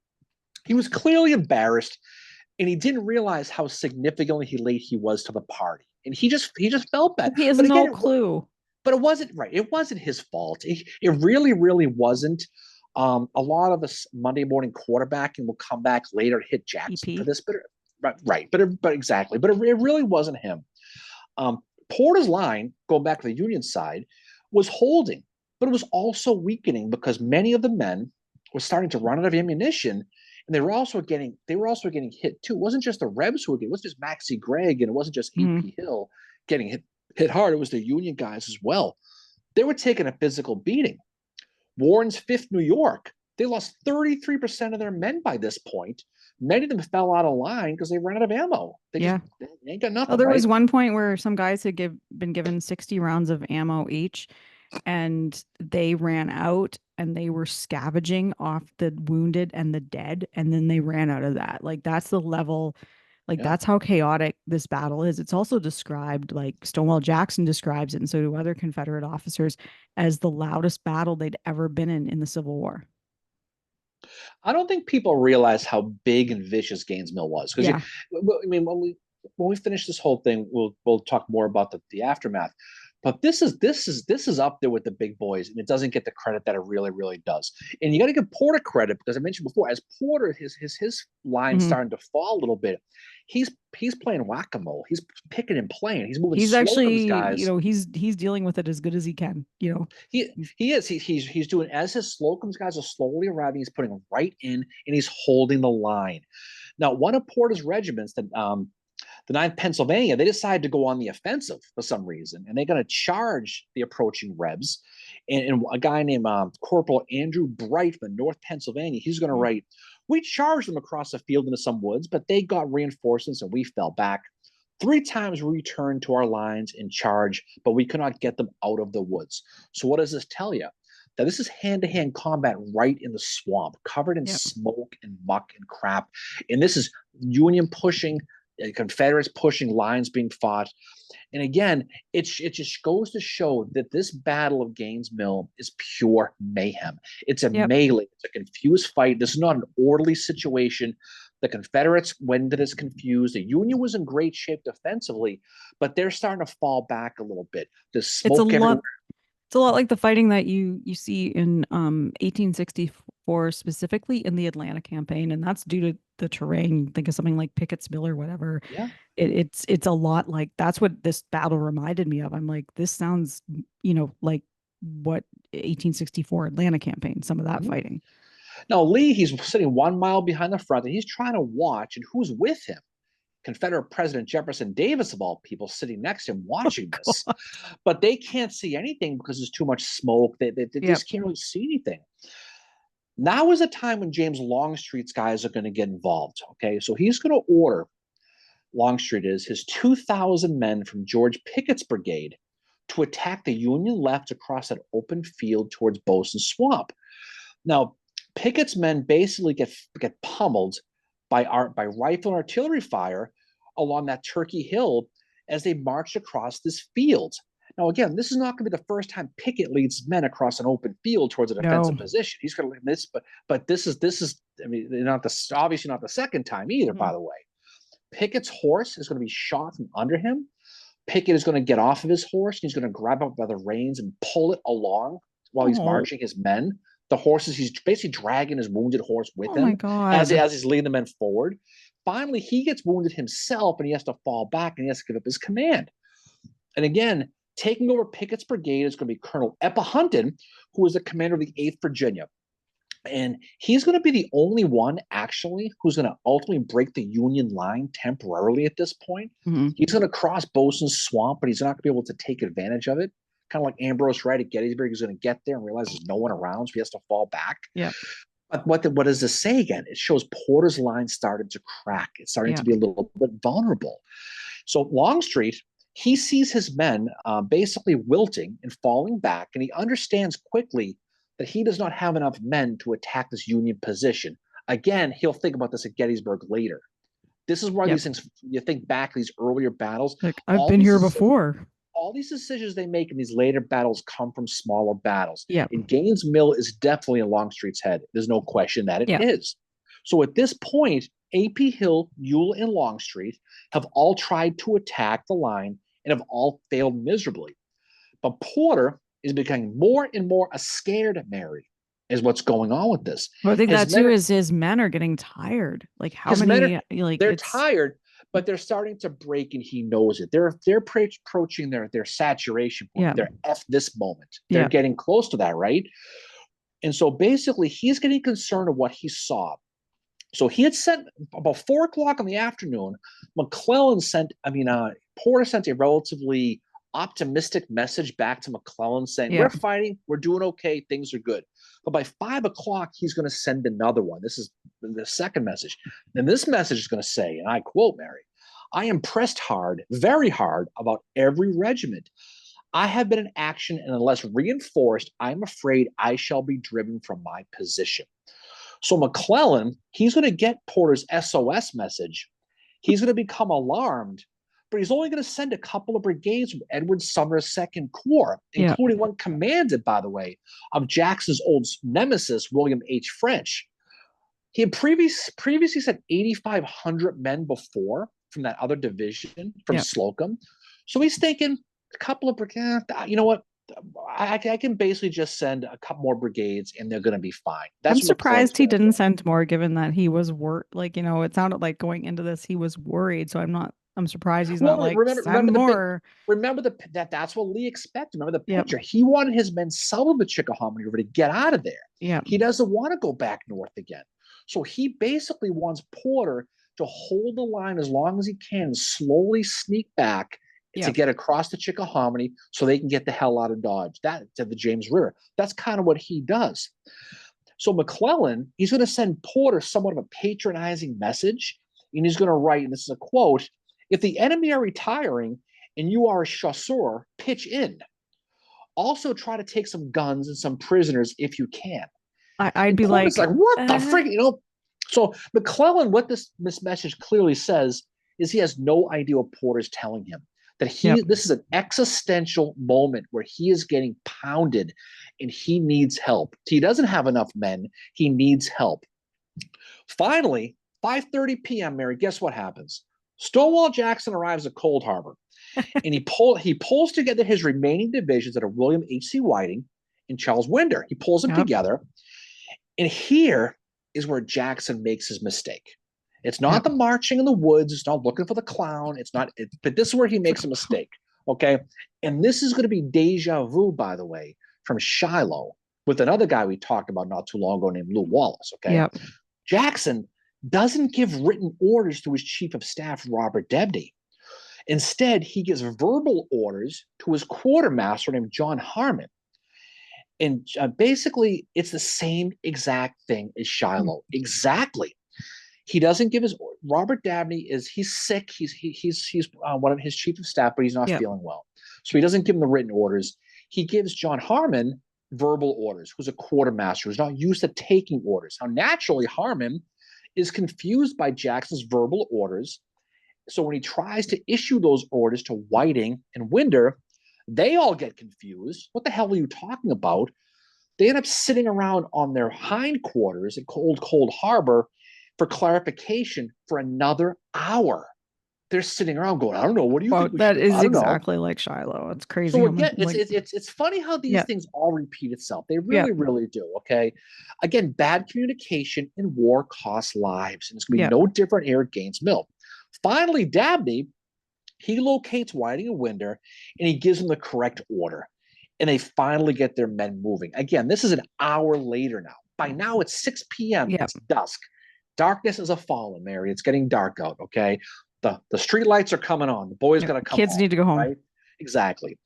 He was clearly embarrassed, and he didn't realize how significantly late he was to the party. And he just felt bad. He has no clue. But it wasn't right. It wasn't his fault. It really, really wasn't. A lot of this Monday morning quarterbacking will come back later to hit Jackson for EP. this, but right, but exactly, but it really wasn't him. Um, Porter's line, going back to the Union side, was holding, but it was also weakening because many of the men were starting to run out of ammunition, and they were also getting hit too. It wasn't just the Rebs who were getting, it wasn't just Maxie Gregg, and it wasn't just Mhm. AP Hill getting hit hard. It was the Union guys as well. They were taking a physical beating. Warren's Fifth New York, they lost 33% of their men by this point. Many of them fell out of line because they ran out of ammo. Yeah. They ain't got Oh, nothing, there was right? one point where some guys had been given 60 rounds of ammo each, and they ran out and they were scavenging off the wounded and the dead, and then they ran out of that. Like that's the level, like Yeah. that's how chaotic this battle is. It's also described, like Stonewall Jackson describes it, and so do other Confederate officers, as the loudest battle they'd ever been in the Civil War. I don't think people realize how big and vicious Gaines Mill was. Because Yeah. I mean, when we finish this whole thing, we'll talk more about the aftermath. But this is up there with the big boys, and it doesn't get the credit that it really does. And you got to give Porter credit because I mentioned before, as Porter his line Mhm. starting to fall a little bit, he's playing whack a mole. He's picking and playing. He's moving He's Slocum's actually, guys. he's dealing with it as good as he can, He he is he's doing as his Slocum's guys are slowly arriving. He's putting them right in, and he's holding the line. Now, one of Porter's regiments, the Ninth Pennsylvania, they decided to go on the offensive for some reason, and they're going to charge the approaching Rebs. And a guy named Corporal Andrew Bright from North Pennsylvania, he's going to Mhm. write, "We charged them across the field into some woods, but they got reinforcements and we fell back. 3 times we returned to our lines in charge, but we could not get them out of the woods." So what does this tell you? That this is hand-to-hand combat right in the swamp, covered in Yep. smoke and muck and crap. And this is Union pushing, Confederates pushing, lines being fought. And again, it just goes to show that this Battle of Gaines Mill is pure mayhem. It's a Yep. melee. It's a confused fight. This is not an orderly situation. The Confederates went into this confused. The Union was in great shape defensively, but they're starting to fall back a little bit. There's It's a smoke everywhere. lot It's a lot like the fighting that you see in 1864, specifically in the Atlanta campaign, and that's due to the terrain. Think of something like Pickett's Mill or whatever. Yeah. It's a lot like that's what this battle reminded me of. I'm like, this sounds, like what 1864 Atlanta campaign, some of that Mhm. fighting. Now, Lee, he's sitting 1 mile behind the front, and he's trying to watch, and who's with him? Confederate President Jefferson Davis, of all people, sitting next to him watching this. God. But they can't see anything because there's too much smoke. They Yep. just can't really see anything. Now is a time when James Longstreet's guys are going to get involved. Okay, so he's going to order, Longstreet is, his 2,000 men from George Pickett's brigade to attack the Union left across that open field towards Boson Swamp. Now, Pickett's men basically get pummeled by rifle and artillery fire along that Turkey Hill as they march across this field. Now, again, this is not going to be the first time Pickett leads men across an open field towards a defensive No. position. He's going to lead this, but this is. I mean, not the obviously not the second time either. Mhm. By the way, Pickett's horse is going to be shot from under him. Pickett is going to get off of his horse. And he's going to grab up by the reins and pull it along while he's Oh, marching his men. The horses, he's basically dragging his wounded horse with oh my him God. as he's leading the men forward. Finally, he gets wounded himself and he has to fall back and he has to give up his command. And again, taking over Pickett's brigade is going to be Colonel Epahunton, who is the commander of the 8th Virginia. And he's going to be the only one, actually, who's going to ultimately break the Union line temporarily at this point. Mhm. He's going to cross Bosun's Swamp, but he's not going to be able to take advantage of it. Kind of like Ambrose Wright at Gettysburg. He's going to get there and realize there's no one around, so he has to fall back. Yep. But what does this say again? It shows Porter's line started to crack. It's starting to Yep. be a little bit vulnerable. So Longstreet, he sees his men basically wilting and falling back, and he understands quickly that he does not have enough men to attack this Union position. Again, he'll think about this at Gettysburg later. This is why Yep. these things, you think back these earlier battles, Like I've all been these here before. all these decisions they make in these later battles come from smaller battles. Yep. And Gaines Mill is definitely in Longstreet's head. There's no question that it Yep. is. So at this point, A.P. Hill, Ewell, and Longstreet have all tried to attack the line and have all failed miserably. But Porter is becoming more and more a scared Mary. is what's going on with this. Well, I think His that too men, is his men are getting tired. Like how his men are, many like they're it's tired, but they're starting to break, and he knows it. They're approaching their saturation point. yeah, They're F this moment. They're yeah, getting close to that, right? And so basically, he's getting concerned of what he saw. So he had sent about 4 o'clock in the afternoon. Porter sent a relatively optimistic message back to McClellan saying, yeah. "We're fighting, we're doing okay, things are good." But by 5 o'clock, he's going to send another one. This is the second message. And this message is going to say, and I quote, Mary, "I am pressed hard, very hard, about every regiment. I have been in action, and unless reinforced, I'm afraid I shall be driven from my position." So McClellan, he's going to get Porter's SOS message. He's going to become alarmed, but he's only going to send a couple of brigades from Edward Sumner's Second Corps, Yeah. including one commanded, by the way, of Jackson's old nemesis, William H. French. He had previously sent 8,500 men before from that other division from Yeah. Slocum. So he's thinking a couple of brigades, you know what? I can basically just send a couple more brigades and they're going to be fine. I'm That's what McClellan's surprised he going to do. didn't send more given that he was like, it sounded like going into this he was worried. So I'm surprised he's not Well, like send remember the big, more. remember that's what Lee expected. Remember the Yep. picture. He wanted his men south of the Chickahominy River to get out of there. Yeah. He doesn't want to go back north again. So he basically wants Porter to hold the line as long as he can, slowly sneak back to Yep. get across the Chickahominy so they can get the hell out of Dodge, that to the James River. That's kind of what he does. So McClellan, he's going to send Porter somewhat of a patronizing message, and he's going to write, and this is a quote, "If the enemy are retiring and you are a chasseur, pitch in. Also try to take some guns and some prisoners if you can." I'd And be Porter's like, like, what the frick, So McClellan, what this message clearly says is he has no idea what Porter's telling him. That yep. this is an existential moment where he is getting pounded and he needs help. He doesn't have enough men. He needs help. Finally, 5:30 p.m., Mary, guess what happens? Stonewall Jackson arrives at Cold Harbor, and he pulls together his remaining divisions that are William H.C. Whiting and Charles Winder. He pulls them Yep. together, and here is where Jackson makes his mistake. It's not Yep. the marching in the woods. It's not looking for the clown. But this is where he makes a mistake. Okay. And this is going to be deja vu, by the way, from Shiloh with another guy we talked about not too long ago named Lew Wallace. Okay. Yep. Jackson doesn't give written orders to his chief of staff, Robert Debney. Instead, he gives verbal orders to his quartermaster named John Harmon. And basically, it's the same exact thing as Shiloh. Exactly. He doesn't give his Robert Dabney he's sick. He's one of his chief of staff, but he's not feeling well. So he doesn't give him the written orders. He gives John Harmon verbal orders, who's a quartermaster, who's not used to taking orders. Now, naturally, Harmon is confused by Jackson's verbal orders. So when he tries to issue those orders to Whiting and Winder, they all get confused. What the hell are you talking about? They end up sitting around on their hindquarters at Cold Harbor for clarification for another hour. They're sitting around going, I don't know. What do you think? That is I don't know. exactly like Shiloh. It's crazy. So again, it's funny how these things all repeat itself. They really, really do. Okay. Again, bad communication in war costs lives. And it's going to be no different here at Gaines Mill. Finally, Dabney, he locates Whiting and Winder, and he gives them the correct order. And they finally get their men moving. Again, this is an hour later now. By now, it's 6 p.m. It's dusk. Darkness is a fallen, Mary. It's getting dark out, okay? The street lights are coming on. The boys got to come Kids home, need to go home. Right? Exactly.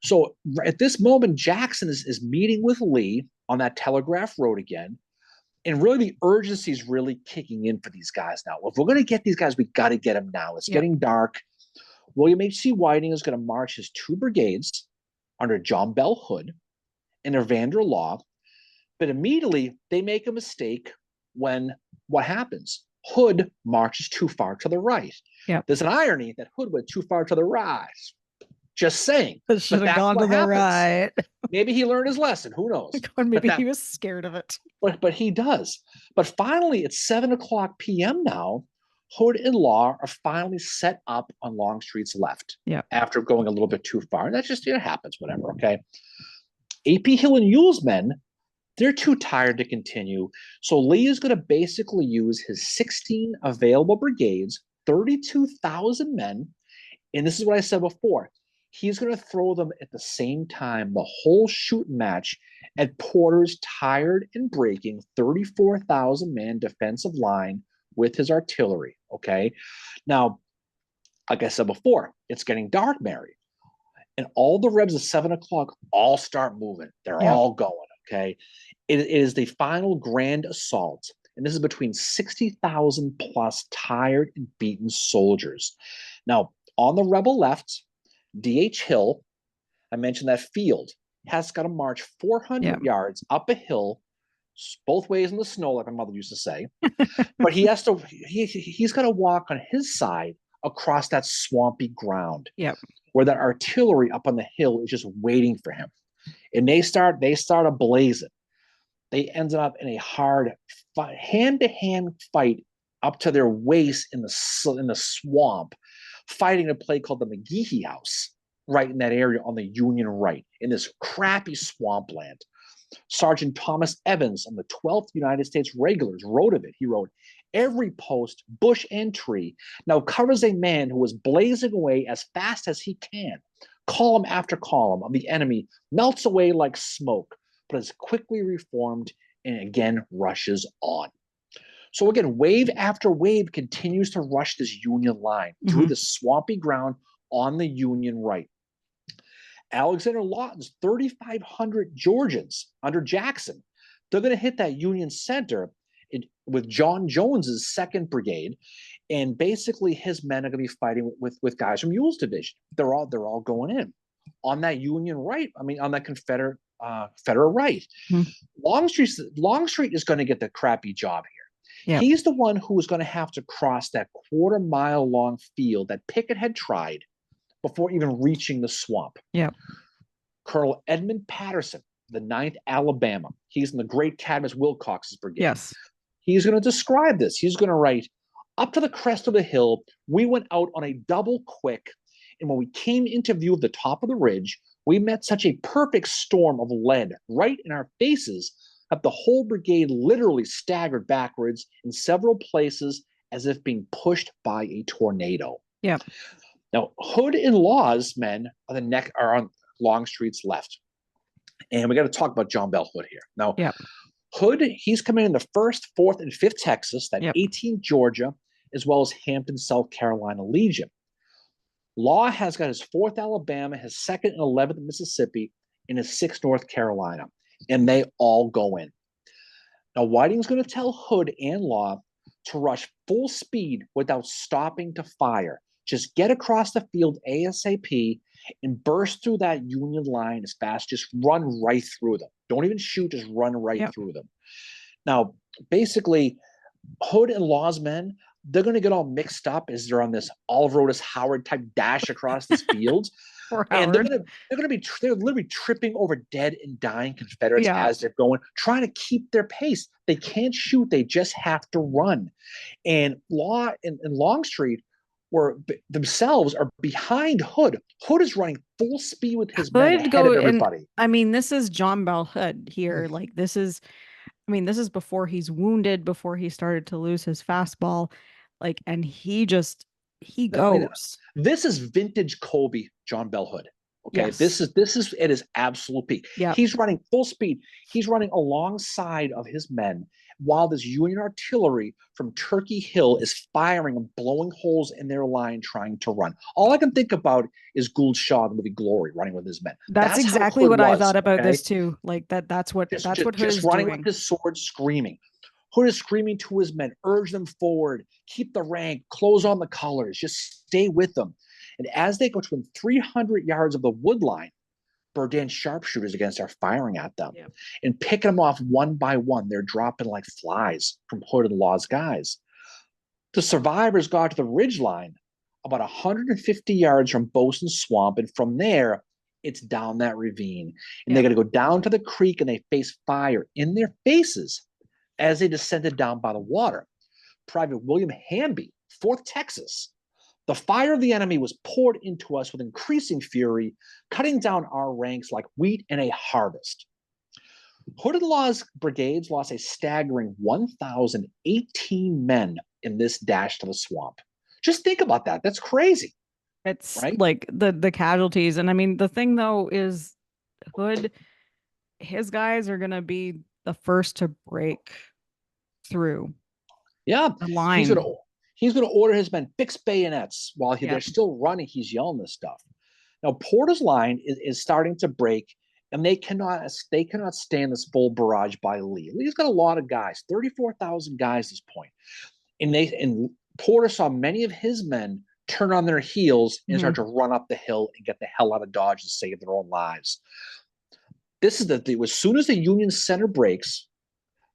So at this moment, Jackson is meeting with Lee on that Telegraph Road again. And really, the urgency is really kicking in for these guys now. If we're going to get these guys, we got to get them now. It's getting dark. William H.C. Whiting is going to march his 2 brigades under John Bell Hood and Evander Law. But immediately, they make a mistake when what happens? Hood marches too far to the right. There's an irony that Hood went too far to the right. Just saying. Should have gone to the right. Maybe he learned his lesson. Who knows? Maybe he was scared of it. But he does. But finally, it's 7:00 p.m. now. Hood and Law are finally set up on Longstreet's left. After going a little bit too far. And that just happens, whatever. Okay. A.P. Hill and Ewell's men, They're too tired to continue. So Lee is going to basically use his 16 available brigades, 32,000 men. And this is what I said before. He's going to throw them at the same time, the whole shooting match at Porter's tired and breaking 34,000 man defensive line with his artillery. Okay. Now, like I said before, it's getting dark, Mary. And all the Rebs at 7 o'clock all start moving. They're all going. Okay. It is the final grand assault. And this is between 60,000 plus tired and beaten soldiers. Now, on the rebel left, D.H. Hill, I mentioned that field, has got to march 400 yards up a hill, both ways in the snow, like my mother used to say. But he's got to walk on his side across that swampy ground. Where that artillery up on the hill is just waiting for him. And they start ablazing. They ended up in a hard hand-to-hand fight up to their waist in the swamp, fighting a place called the McGehee House, right in that area on the Union right, in this crappy swampland. Sergeant Thomas Evans on the 12th United States Regulars wrote of it. He wrote, "Every post, bush, and tree now covers a man who is blazing away as fast as he can. Column after column of the enemy melts away like smoke, but is quickly reformed and again rushes on." So again, wave after wave continues to rush this Union line through the swampy ground on the Union right. Alexander Lawton's 3,500 Georgians under Jackson, they're going to hit that Union center with John Jones's 2nd Brigade, and basically his men are going to be fighting with guys from Ewell's division. They're all going in on that Union right. I mean, on that Confederate right. Longstreet is going to get the crappy job here. He's the one who is going to have to cross that 1/4-mile long field that Pickett had tried before even reaching the swamp. Colonel Edmund Patterson, the 9th Alabama. He's in the great Cadmus Wilcox's brigade. He's going to describe this. He's going to write, "Up to the crest of the hill, we went out on a double quick, and when we came into view of the top of the ridge, we met such a perfect storm of lead right in our faces that the whole brigade literally staggered backwards in several places as if being pushed by a tornado." Now, Hood and Law's men are on Longstreet's left. And we got to talk about John Bell Hood here. Now, Hood, he's commanding the 1st, 4th, and 5th Texas, that 18th Georgia, as well as Hampton, South Carolina Legion. Law has got his 4th Alabama, his 2nd and 11th Mississippi, and his 6th North Carolina. And they all go in. Now, Whiting's going to tell Hood and Law to rush full speed without stopping to fire. Just get across the field ASAP and burst through that Union line as fast. Just run right through them. Don't even shoot, just run right through them. Now, basically, Hood and Law's men, they're going to get all mixed up as they're on this Oliver Otis Howard type dash across this field. And they're literally tripping over dead and dying Confederates as they're going, trying to keep their pace. They can't shoot, they just have to run. And Law and Longstreet themselves are behind Hood. Hood is running full speed with his men ahead of everybody. I mean, this is John Bell Hood here. Like this is before he's wounded, before he started to lose his fastball. Like, and he goes. This is vintage Kobe John Bell Hood. Okay, this is at his absolute peak. He's running full speed. He's running alongside of his men while this Union artillery from Turkey Hill is firing and blowing holes in their line, trying to run. All I can think about is Gould Shaw in the movie Glory, running with his men. That's exactly what I thought about this too. Like that's what Hood is running doing. with his sword, screaming. Hood is screaming to his men, urge them forward, keep the rank, close on the colors, just stay with them. And as they go to 300 yards of the wood line, Berdan's sharpshooters against are firing at them and picking them off one by one. They're dropping like flies from Hood and Law's guys. The survivors got to the ridge line about 150 yards from Bosun Swamp, and from there, it's down that ravine. And they got to go down to the creek, and they face fire in their faces as they descended down by the water. Private William Hamby, 4th Texas. The fire of the enemy was poured into us with increasing fury, cutting down our ranks like wheat in a harvest. Hood and Law's brigades lost a staggering 1,018 men in this dash to the swamp. Just think about that. That's crazy, It's right? like the casualties. And I mean, the thing though is Hood, his guys are gonna be the first to break through Yeah, the he's gonna line. he's gonna order his men fix bayonets while they're Yep. still running. He's yelling this stuff. Now Porter's line is starting to break, and they cannot stand this full barrage by Lee. Lee's got a lot of guys, 34,000 guys at this point, and Porter saw many of his men turn on their heels and start Mhm. to run up the hill and get the hell out of Dodge to save their own lives. This is as soon as the Union center breaks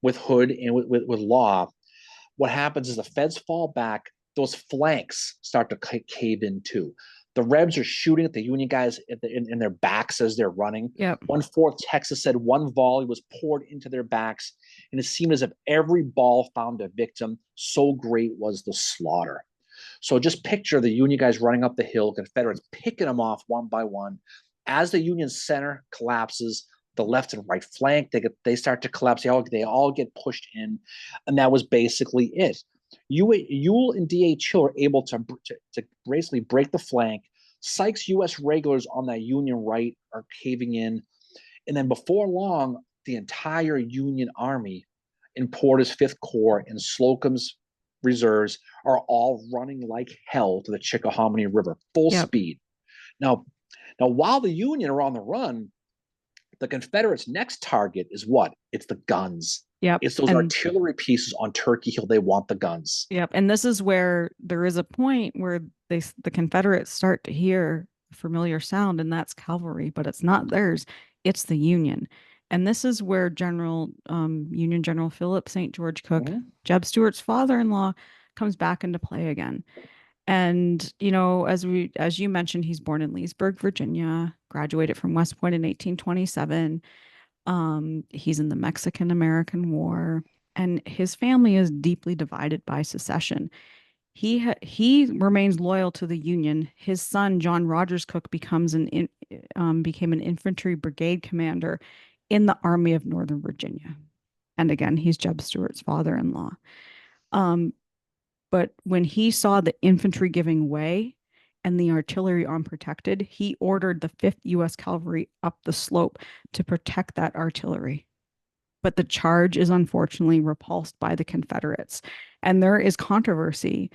with Hood and with Law, what happens is the feds fall back, those flanks start to cave in too. The Rebs are shooting at the Union guys in their backs as they're running. Yep. 1/4 Texas said one volley was poured into their backs, and it seemed as if every ball found a victim. So great was the slaughter. So just picture the Union guys running up the hill, Confederates picking them off one by one. As the Union center collapses, the left and right flank they start to collapse. They all get pushed in, and that was basically it. Ewell and D.H. Hill are able to basically break the flank. Sykes' U.S. regulars on that Union right are caving in, and then before long, the entire Union Army in Porter's Fifth Corps and Slocum's reserves are all running like hell to the Chickahominy River, full Yep. speed. Now, now while the Union are on the run, the Confederates' next target is what? It's the guns. Yep. It's those And artillery pieces on Turkey Hill. They want the guns. yep. And this is where there is a point where the Confederates start to hear a familiar sound, and that's cavalry, but it's not theirs. It's the Union. And this is where Union General Philip St. George Cooke, Mhm. Jeb Stuart's father-in-law, comes back into play again. And as you mentioned, he's born in Leesburg, Virginia, graduated from West Point in 1827. He's in the Mexican American War, and his family is deeply divided by secession. He remains loyal to the Union. His son John Rogers Cook became an infantry brigade commander in the Army of Northern Virginia. And again, he's Jeb Stuart's father-in-law. Um, but when he saw the infantry giving way and the artillery unprotected, he ordered the 5th U.S. Cavalry up the slope to protect that artillery. But the charge is unfortunately repulsed by the Confederates. And there is controversy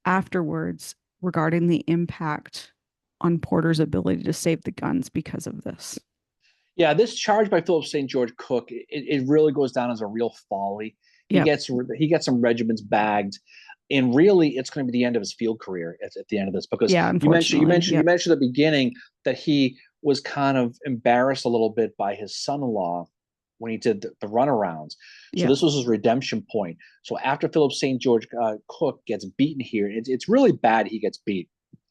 afterwards regarding the impact on Porter's ability to save the guns because of this. Yeah, this charge by Philip St. George Cooke, it really goes down as a real folly. He Yep. gets he gets some regiments bagged, and really, it's going to be the end of his field career at the end of this because Yeah, you mentioned you unfortunately. mentioned you Yep. mentioned at the beginning that he was kind of embarrassed a little bit by his son-in-law when he did the runarounds. So Yep. this was his redemption point. So after Philip St. George Cooke gets beaten here, it's really bad he gets beat.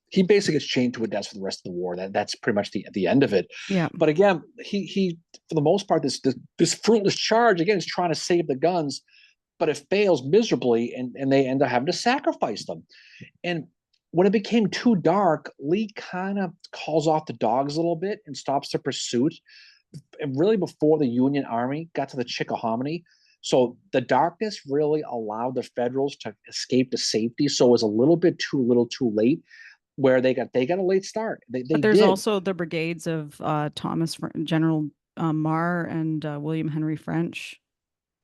He basically gets chained to a desk for the rest of the war. That's pretty much the end of it. Yep. But again, he for the most part this fruitless charge again is trying to save the guns, but it fails miserably, and they end up having to sacrifice them. And when it became too dark, Lee kind of calls off the dogs a little bit and stops the pursuit. And really, before the Union Army got to the Chickahominy, so the darkness really allowed the Federals to escape to safety. So it was a little bit too little, too late where they got a late start. They But there's did. also the brigades of General Marr and William Henry French.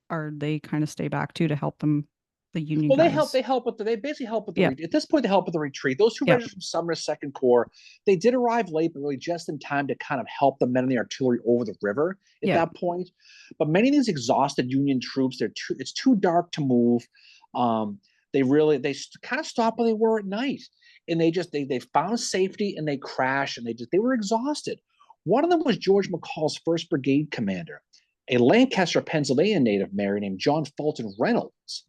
Are they kind of stay back too to help them, the Union Well, they help. guys? They help with they basically help with the Yep. at this point they help with the retreat. Those two Yep. regiments from Sumner's Second Corps, they did arrive late, but really just in time to kind of help the men in the artillery over the river at Yep. that point. But many of these exhausted Union troops, it's too dark to move. Um, they kind of stopped where they were at night, and they found safety and they crashed and they were exhausted. One of them was George McCall's first brigade commander, a Lancaster, Pennsylvania native Mary named John Fulton Reynolds,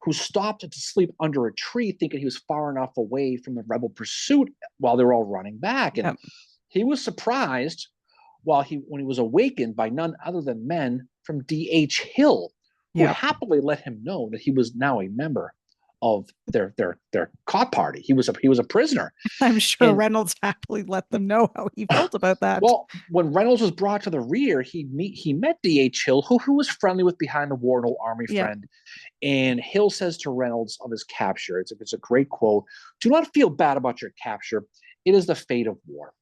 who stopped to sleep under a tree thinking he was far enough away from the rebel pursuit while they were all running back. And Yep. he was surprised when he was awakened by none other than men from D.H. Hill, who Yep. happily let him know that he was now a member of their cop party. He was a prisoner. I'm sure And Reynolds happily let them know how he felt about that. well, when Reynolds was brought to the rear, he met D.H. Hill, who was friendly with behind the war, an old army Yep. friend. And Hill says to Reynolds of his capture, it's a great quote: "Do not feel bad about your capture. It is the fate of war."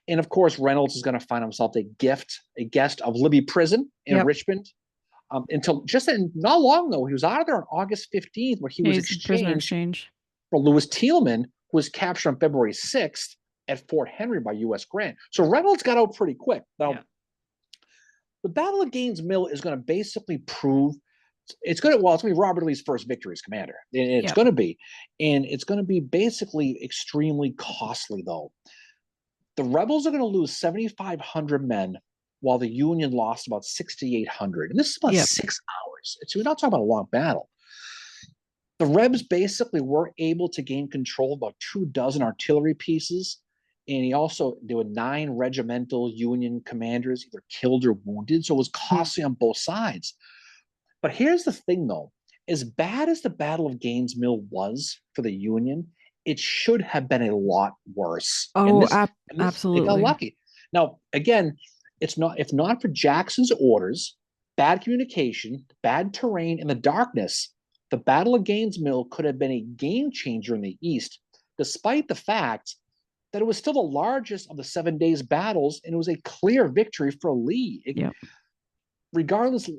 And of course, Reynolds is going to find himself a guest of Libby Prison in Yep. Richmond. Until just not long ago, he was out of there on August 15th, where he was He's prisoner exchanged exchange. for Lewis Thielman, who was captured on February 6th at Fort Henry by U.S. Grant. So Reynolds got out pretty quick. Now, Yeah. the Battle of Gaines Mill is going to basically prove it's going to be Robert Lee's first victory as commander. And it's Yep. going to be, and it's going to be basically extremely costly, though. The rebels are going to lose 7,500 men, while the Union lost about 6,800. And this is about Yep. 6 hours. So we're not talking about a long battle. The Rebs basically were able to gain control of about 24 artillery pieces. And there were 9 regimental Union commanders either killed or wounded. So it was costly on both sides. But here's the thing, though. As bad as the Battle of Gaines Mill was for the Union, it should have been a lot worse. Oh, They got absolutely. lucky. Now, again, it's not if not for Jackson's orders, bad communication, bad terrain, and the darkness, the Battle of Gaines Mill could have been a game changer in the East, despite the fact that it was still the largest of the 7 days battles, and it was a clear victory for Lee. Yep. Regardless,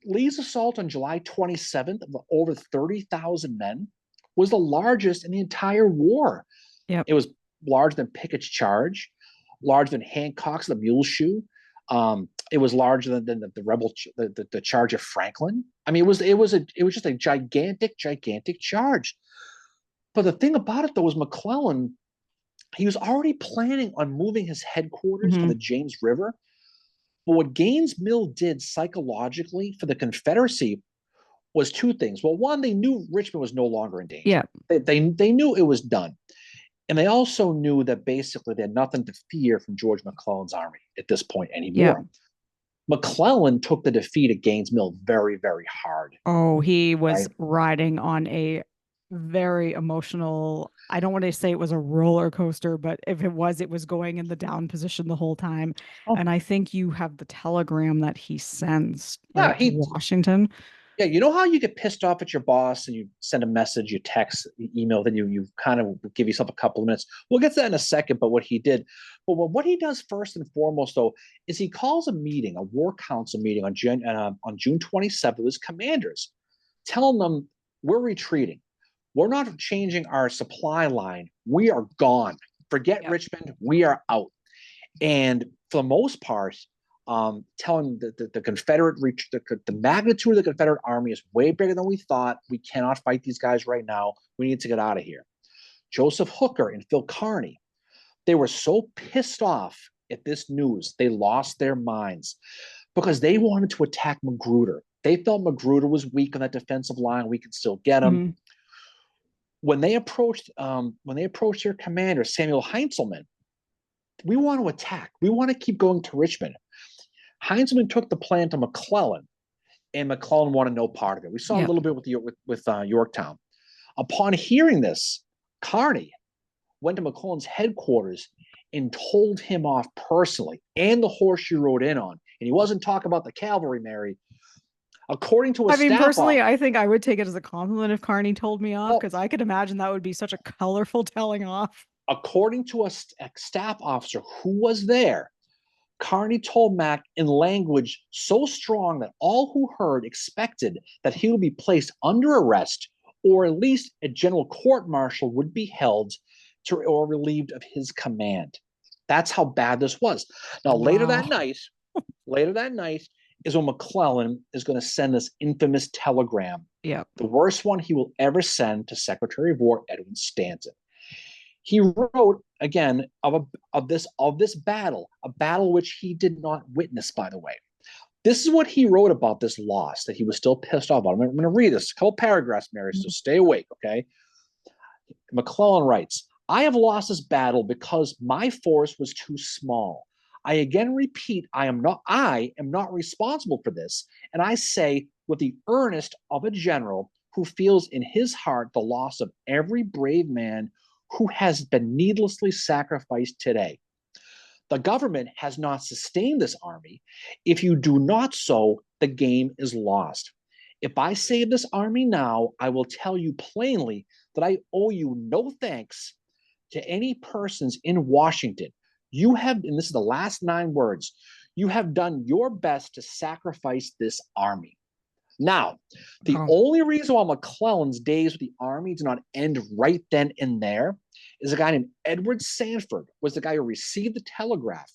Lee's assault on July 27th of over 30,000 men was the largest in the entire war. Yep. It was larger than Pickett's charge, larger than Hancock's the Mule Shoe. It was larger than the charge of Franklin. I mean, it was just a gigantic charge. But the thing about it, though, was McClellan, he was already planning on moving his headquarters to the James River. But what Gaines Mill did psychologically for the Confederacy was 2 things. Well, one, they knew Richmond was no longer in danger. Yeah. They knew it was done. And they also knew that basically they had nothing to fear from George McClellan's army at this point anymore. Yeah. McClellan took the defeat at Gaines Mill very, very hard. Oh, he was Right. riding on a very emotional, I don't want to say it was a roller coaster, but if it was going in the down position the whole time. Oh. And I think you have the telegram that he sends Yeah, to Washington. Yeah, you know how you get pissed off at your boss and you send a message, you text, you email, then you kind of give yourself a couple of minutes. We'll get to that in a second, but what he what he does first and foremost, though, is he calls a meeting, a war council meeting on June 27th with his commanders, telling them we're retreating. We're not changing our supply line. We are gone. Forget Richmond. We are out. And for the most part, telling the Confederate the magnitude of the Confederate army is way bigger than we thought. We cannot fight these guys right now. We need to get out of here. Joseph Hooker and Phil Kearny, they were so pissed off at this news, they lost their minds because they wanted to attack Magruder. They felt Magruder was weak on that defensive line. We can still get him. When they approached their commander, Samuel Heintzelman, we want to attack. We want to keep going to Richmond. Heintzelman took the plan to McClellan, and McClellan wanted no part of it. We saw a little bit with Yorktown. Upon hearing this, Kearny went to McClellan's headquarters and told him off personally, and the horse you rode in on. And he wasn't talking about the cavalry, Mary. According to personally, I think I would take it as a compliment if Kearny told me off, because I could imagine that would be such a colorful telling off. According to a staff officer who was there, Kearny told Mack in language so strong that all who heard expected that he would be placed under arrest, or at least a general court-martial would be held or relieved of his command. That's how bad this was. Now, later that night is when McClellan is going to send this infamous telegram. Yeah. The worst one he will ever send to Secretary of War Edwin Stanton. He wrote again of this battle, a battle which he did not witness, by the way. This is what he wrote about this loss that he was still pissed off about. I'm going to read this, a couple paragraphs, Mary, so stay awake, okay? McClellan writes, "I have lost this battle because my force was too small. I again repeat, I am not responsible for this, and I say with the earnest of a general who feels in his heart the loss of every brave man who has been needlessly sacrificed today. The government has not sustained this army. If you do not so, the game is lost. If I save this army now, I will tell you plainly that I owe you no thanks to any persons in Washington. You have, and this is the last 9 words, you have done your best to sacrifice this army. Now, the only reason why McClellan's days with the army did not end right then and there is a guy named Edward Sanford was the guy who received the telegraph.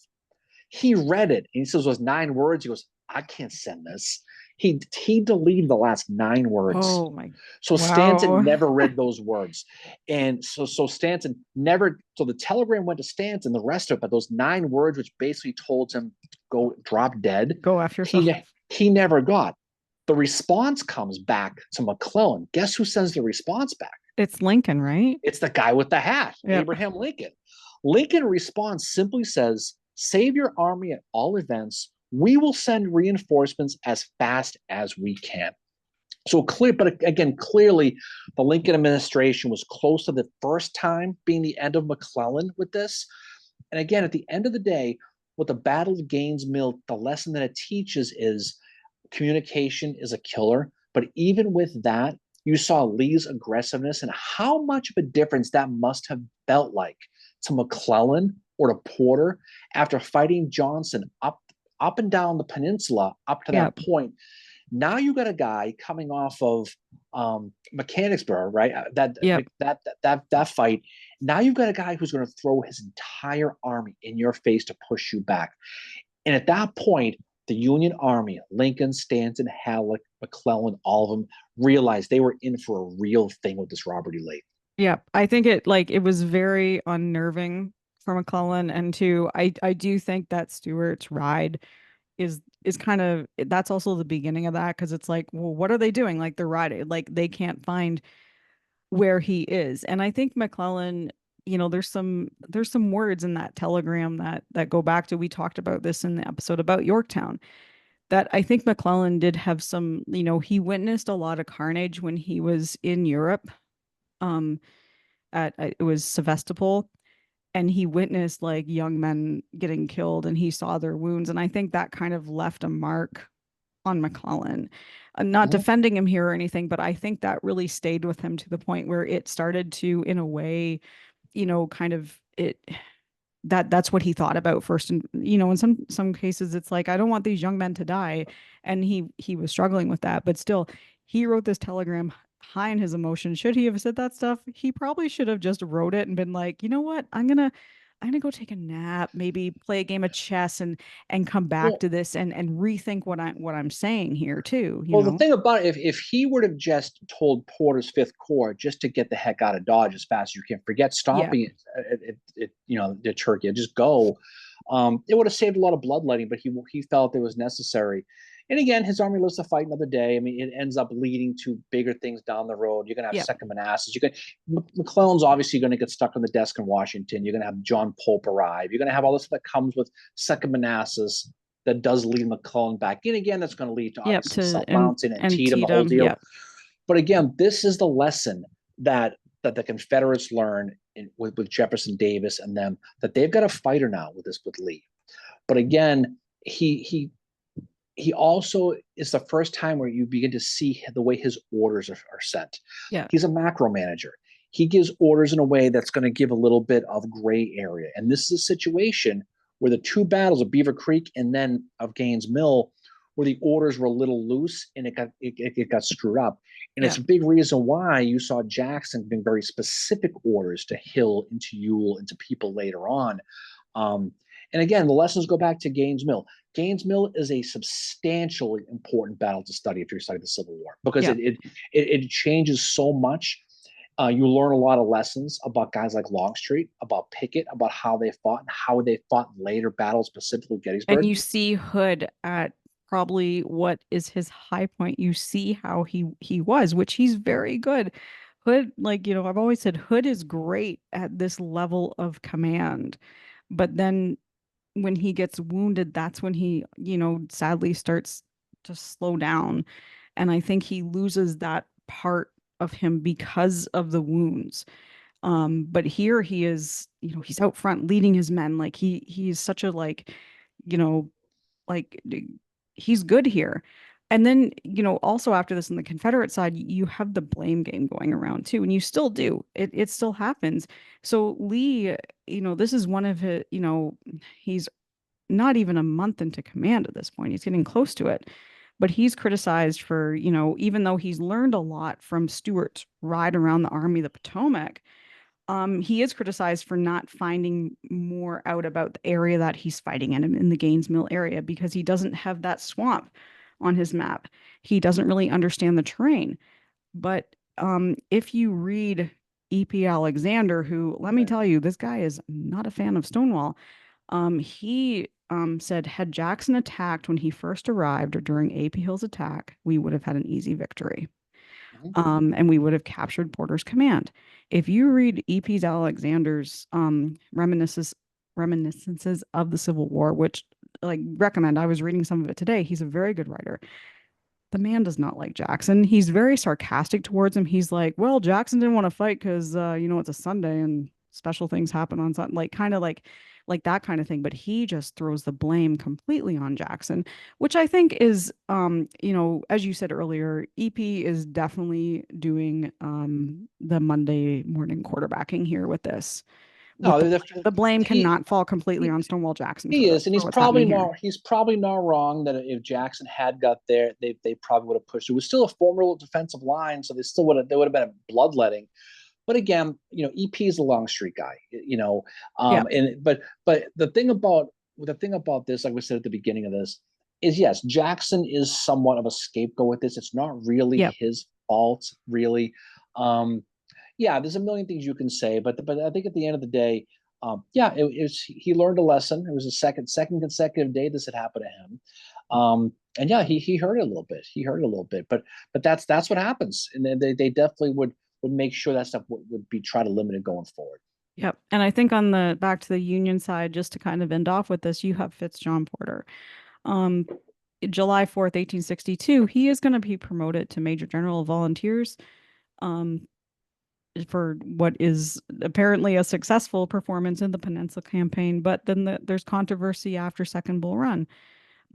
He read it and he says those 9 words. He goes, I can't send this. He deleted the last 9 words. Oh my! So wow. Stanton never read those words, and so Stanton never. So the telegram went to Stanton, the rest of it, but those 9 words, which basically told him go drop dead, go after yourself. He never got. The response comes back to McClellan. Guess who sends the response back? It's Lincoln, right? It's the guy with the hat, yep. Abraham Lincoln. Lincoln response simply says, save your army at all events. We will send reinforcements as fast as we can. So clear, but again, clearly the Lincoln administration was close to the first time being the end of McClellan with this. And again, at the end of the day, what the Battle of Gaines Mill, the lesson that it teaches is communication is a killer. But even with that, you saw Lee's aggressiveness and how much of a difference that must have felt like to McClellan or to Porter after fighting Johnson up and down the peninsula up to that point. Now you got a guy coming off of Mechanicsburg, right? That fight. Now you've got a guy who's going to throw his entire army in your face to push you back. And at that point, the Union Army, Lincoln, Stanton, Halleck, McClellan, all of them realized they were in for a real thing with this Robert E. Lee. Yeah, I think it was very unnerving for McClellan, and I do think that Stuart's ride is kind of, that's also the beginning of that, because it's like, well, what are they doing? Like they're riding, like they can't find where he is. And I think McClellan, there's some words in that telegram that go back to, we talked about this in the episode about Yorktown, that I think McClellan did have some, he witnessed a lot of carnage when he was in Europe. It was Sevastopol, and he witnessed like young men getting killed and he saw their wounds. And I think that kind of left a mark on McClellan. I'm not defending him here or anything, but I think that really stayed with him to the point where it started to, in a way, kind of that's what he thought about first. And, in some cases, it's like, I don't want these young men to die. And he was struggling with that, but still he wrote this telegram high in his emotions. Should he have said that stuff? He probably should have just wrote it and been like, you know what? I'm gonna go take a nap, maybe play a game of chess and come back to this and rethink what I'm saying here too. The thing about it, if he would have just told Porter's Fifth Corps just to get the heck out of Dodge as fast as you can, forget stopping the Turkey, just go. It would have saved a lot of bloodletting, but he felt it was necessary. And again, his army lives to fight another day. I mean, it ends up leading to bigger things down the road. You're going to have Second Manassas. McClellan's obviously going to get stuck on the desk in Washington. You're going to have John Pope arrive. You're going to have all this that comes with Second Manassas that does lead McClellan back in again. That's going to lead to South Mountain and Antietam, the whole deal. Yep. But again, this is the lesson that the Confederates learned with Jefferson Davis and them, that they've got a fighter now with Lee. But again, he also is the first time where you begin to see the way his orders are sent. Yeah. He's a macro manager. He gives orders in a way that's going to give a little bit of gray area. And this is a situation where the 2 battles of Beaver Creek and then of Gaines Mill, where the orders were a little loose and it got screwed up. And it's a big reason why you saw Jackson giving very specific orders to Hill and to Ewell and to people later on. And again, the lessons go back to Gaines Mill. Gaines Mill is a substantially important battle to study if you're studying the Civil War, because it changes so much. You learn a lot of lessons about guys like Longstreet, about Pickett, about how they fought and how they fought in later battles, specifically Gettysburg. And you see Hood at probably what is his high point. You see how he was, which he's very good. Hood, I've always said Hood is great at this level of command, but then when he gets wounded, that's when he, sadly starts to slow down. And I think he loses that part of him because of the wounds. But here he is, he's out front leading his men. Like he's such a you know, like he's good here. And then, also after this on the Confederate side, you have the blame game going around too, and you still do. It still happens. So Lee, this is one of his, he's not even a month into command at this point. He's getting close to it. But he's criticized for, even though he's learned a lot from Stuart's ride around the Army of the Potomac, he is criticized for not finding more out about the area that he's fighting in the Gaines Mill area, because he doesn't have that swamp on his map. He doesn't really understand the terrain. But if you read E.P. Alexander, who, let me tell you, this guy is not a fan of Stonewall. He said, had Jackson attacked when he first arrived or during A.P. Hill's attack, we would have had an easy victory. And we would have captured Porter's command. If you read E.P. Alexander's reminiscences of the Civil War, which recommend, I was reading some of it today. He's a very good writer. The man does not like Jackson. He's very sarcastic towards him. He's like, well, Jackson didn't want to fight because it's a Sunday and special things happen on Sunday, like that kind of thing. But he just throws the blame completely on Jackson, which I think is, as you said earlier, EP is definitely doing the Monday morning quarterbacking here with this. No, The blame cannot fall completely on Stonewall Jackson. He is, and he's probably not wrong that if Jackson had got there, they probably would have pushed. It was still a formidable defensive line, so there would have been a bloodletting. But again, EP is a long street guy, but the thing about this, like we said at the beginning of this, is yes, Jackson is somewhat of a scapegoat with this. It's not really his fault, really. There's a million things you can say, but I think at the end of the day, he learned a lesson. It was a second consecutive day this had happened to him. And he hurt it a little bit. He hurt it a little bit, but that's what happens. And they definitely would make sure that stuff would be try to limit it going forward. Yep. And I think on the back to the Union side, just to kind of end off with this, you have Fitz John Porter. July 4th, 1862, he is going to be promoted to Major General of Volunteers for what is apparently a successful performance in the Peninsula Campaign. But then there's controversy after Second Bull Run.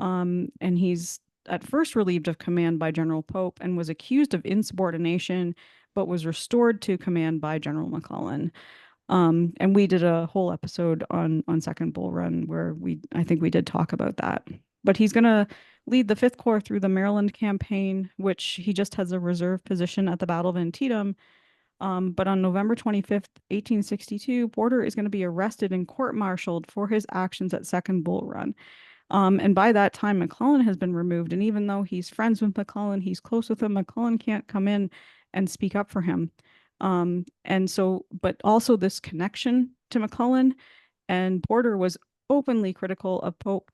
And he's at first relieved of command by General Pope and was accused of insubordination, but was restored to command by General McClellan. And we did a whole episode on Second Bull Run where I think we did talk about that. But he's going to lead the Fifth Corps through the Maryland campaign, which he just has a reserve position at the Battle of Antietam. But on November 25th, 1862, Porter is going to be arrested and court-martialed for his actions at Second Bull Run. And by that time, McClellan has been removed. And even though he's friends with McClellan, he's close with him, McClellan can't come in and speak up for him. But also this connection to McClellan and Porter was openly critical of Pope,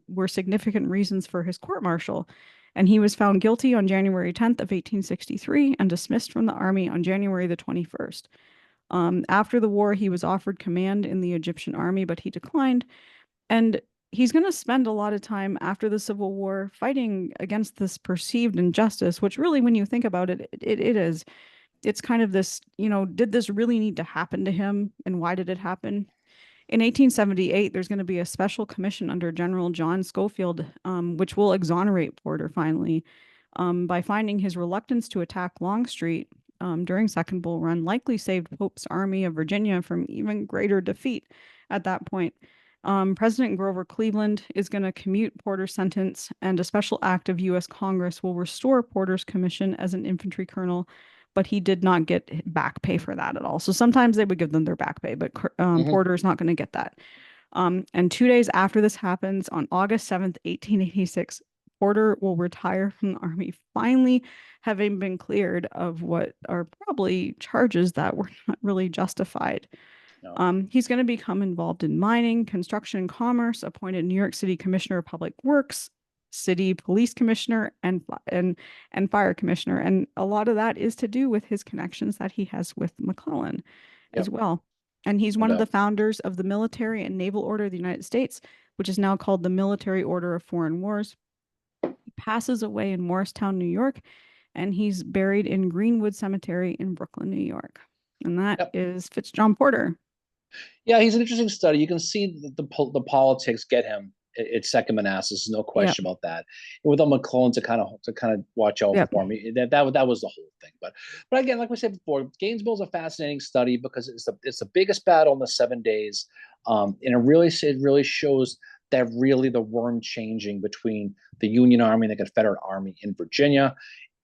were significant reasons for his court-martial. And he was found guilty on January 10th of 1863 and dismissed from the army on January the 21st. After the war, he was offered command in the Egyptian army, but he declined. And he's going to spend a lot of time after the Civil War fighting against this perceived injustice, which really, when you think about it, it is. It's kind of this, did this really need to happen to him? And why did it happen? In 1878, there's going to be a special commission under General John Schofield, which will exonerate Porter finally by finding his reluctance to attack Longstreet during Second Bull Run likely saved Pope's Army of Virginia from even greater defeat at that point. President Grover Cleveland is going to commute Porter's sentence, and a special act of U.S. Congress will restore Porter's commission as an infantry colonel, but he did not get back pay for that at all. So sometimes they would give them their back pay, but Porter is not going to get that. And 2 days after this happens, on August 7th, 1886, Porter will retire from the army, finally having been cleared of what are probably charges that were not really justified. No. He's going to become involved in mining, construction, and commerce, appointed New York City Commissioner of Public Works, City Police Commissioner, and Fire Commissioner. And a lot of that is to do with his connections that he has with McClellan as well. And he's one of the founders of the Military and Naval Order of the United States, which is now called the Military Order of Foreign Wars. He passes away in Morristown, New York, and he's buried in Greenwood Cemetery in Brooklyn, New York. And that Yep. is Fitzjohn Porter. Yeah, he's an interesting study. You can see that the politics get him at Second Manassas, no question about that. And with McClellan to kind of watch out for me, that was the whole thing. But again, like we said before, Gainesville is a fascinating study because it's the biggest battle in the 7 days, and it really shows that really the worm changing between the Union Army and the Confederate Army in Virginia,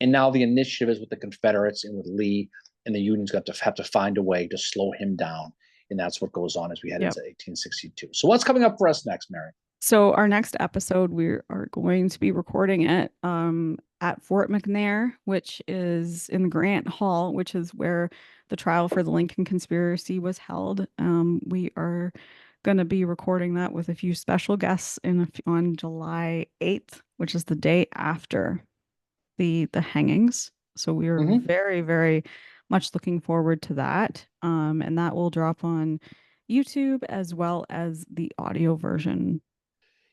and now the initiative is with the Confederates and with Lee, and the Union's got to have to find a way to slow him down. And that's what goes on as we head into 1862. So what's coming up for us next, Mary? So our next episode, we are going to be recording it at Fort McNair, which is in the Grant Hall, which is where the trial for the Lincoln conspiracy was held. We are going to be recording that with a few special guests on July 8th, which is the day after the hangings. So we are very, very much looking forward to that. And that will drop on YouTube as well as the audio version.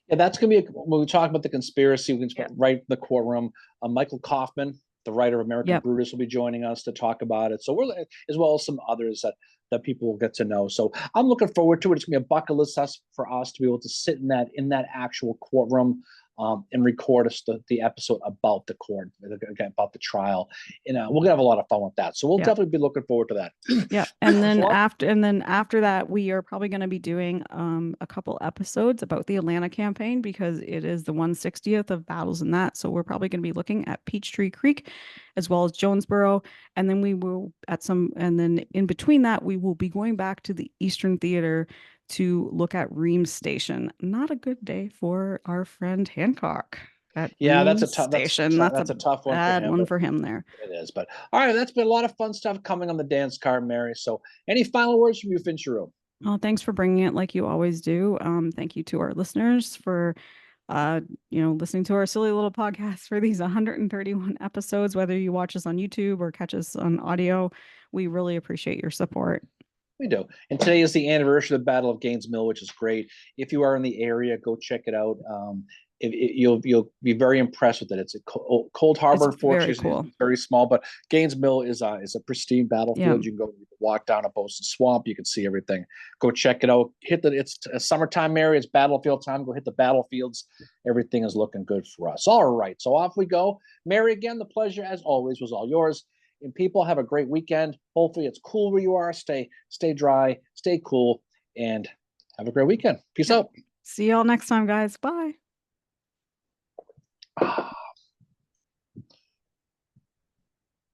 Yeah, that's going to be when we talk about the conspiracy. We can write the courtroom. Michael Kaufman, the writer of American Brutus, will be joining us to talk about it. So we're, as well as some others that people will get to know. So I'm looking forward to it. It's going to be a bucket list for us to be able to sit in that actual courtroom and record the episode about the court, again, about the trial. And we're gonna have a lot of fun with that. So we'll definitely be looking forward to that. Yeah. And then after that, we are probably going to be doing a couple episodes about the Atlanta campaign, because it is the 160th of battles in that. So we're probably going to be looking at Peachtree Creek as well as Jonesboro. And then we will and then in between that, we will be going back to the Eastern Theater to look at Reams Station. Not a good day for our friend Hancock. That's a tough one. Bad one for him there. It is, but all right, that's been a lot of fun stuff coming on the dance card, Mary. So, any final words from you, Fincheroux? Oh, thanks for bringing it like you always do. Thank you to our listeners for listening to our silly little podcast for these 131 episodes. Whether you watch us on YouTube or catch us on audio, we really appreciate your support. We do. And today is the anniversary of the Battle of Gaines Mill, which is great. If you are in the area, go check it out. You'll be very impressed with it. It's a Cold Harbor, unfortunately, is very small, but Gaines Mill is a pristine battlefield. You can walk down a Bosun Swamp. You can see everything. Go check it out. It's a summertime area. It's battlefield time. Go hit the battlefields. Everything is looking good for us. All right, so off we go. Mary, again, the pleasure as always was all yours. And people, have a great weekend. Hopefully it's cool where you are. Stay dry, stay cool, and have a great weekend. Peace out. See y'all next time, guys. Bye.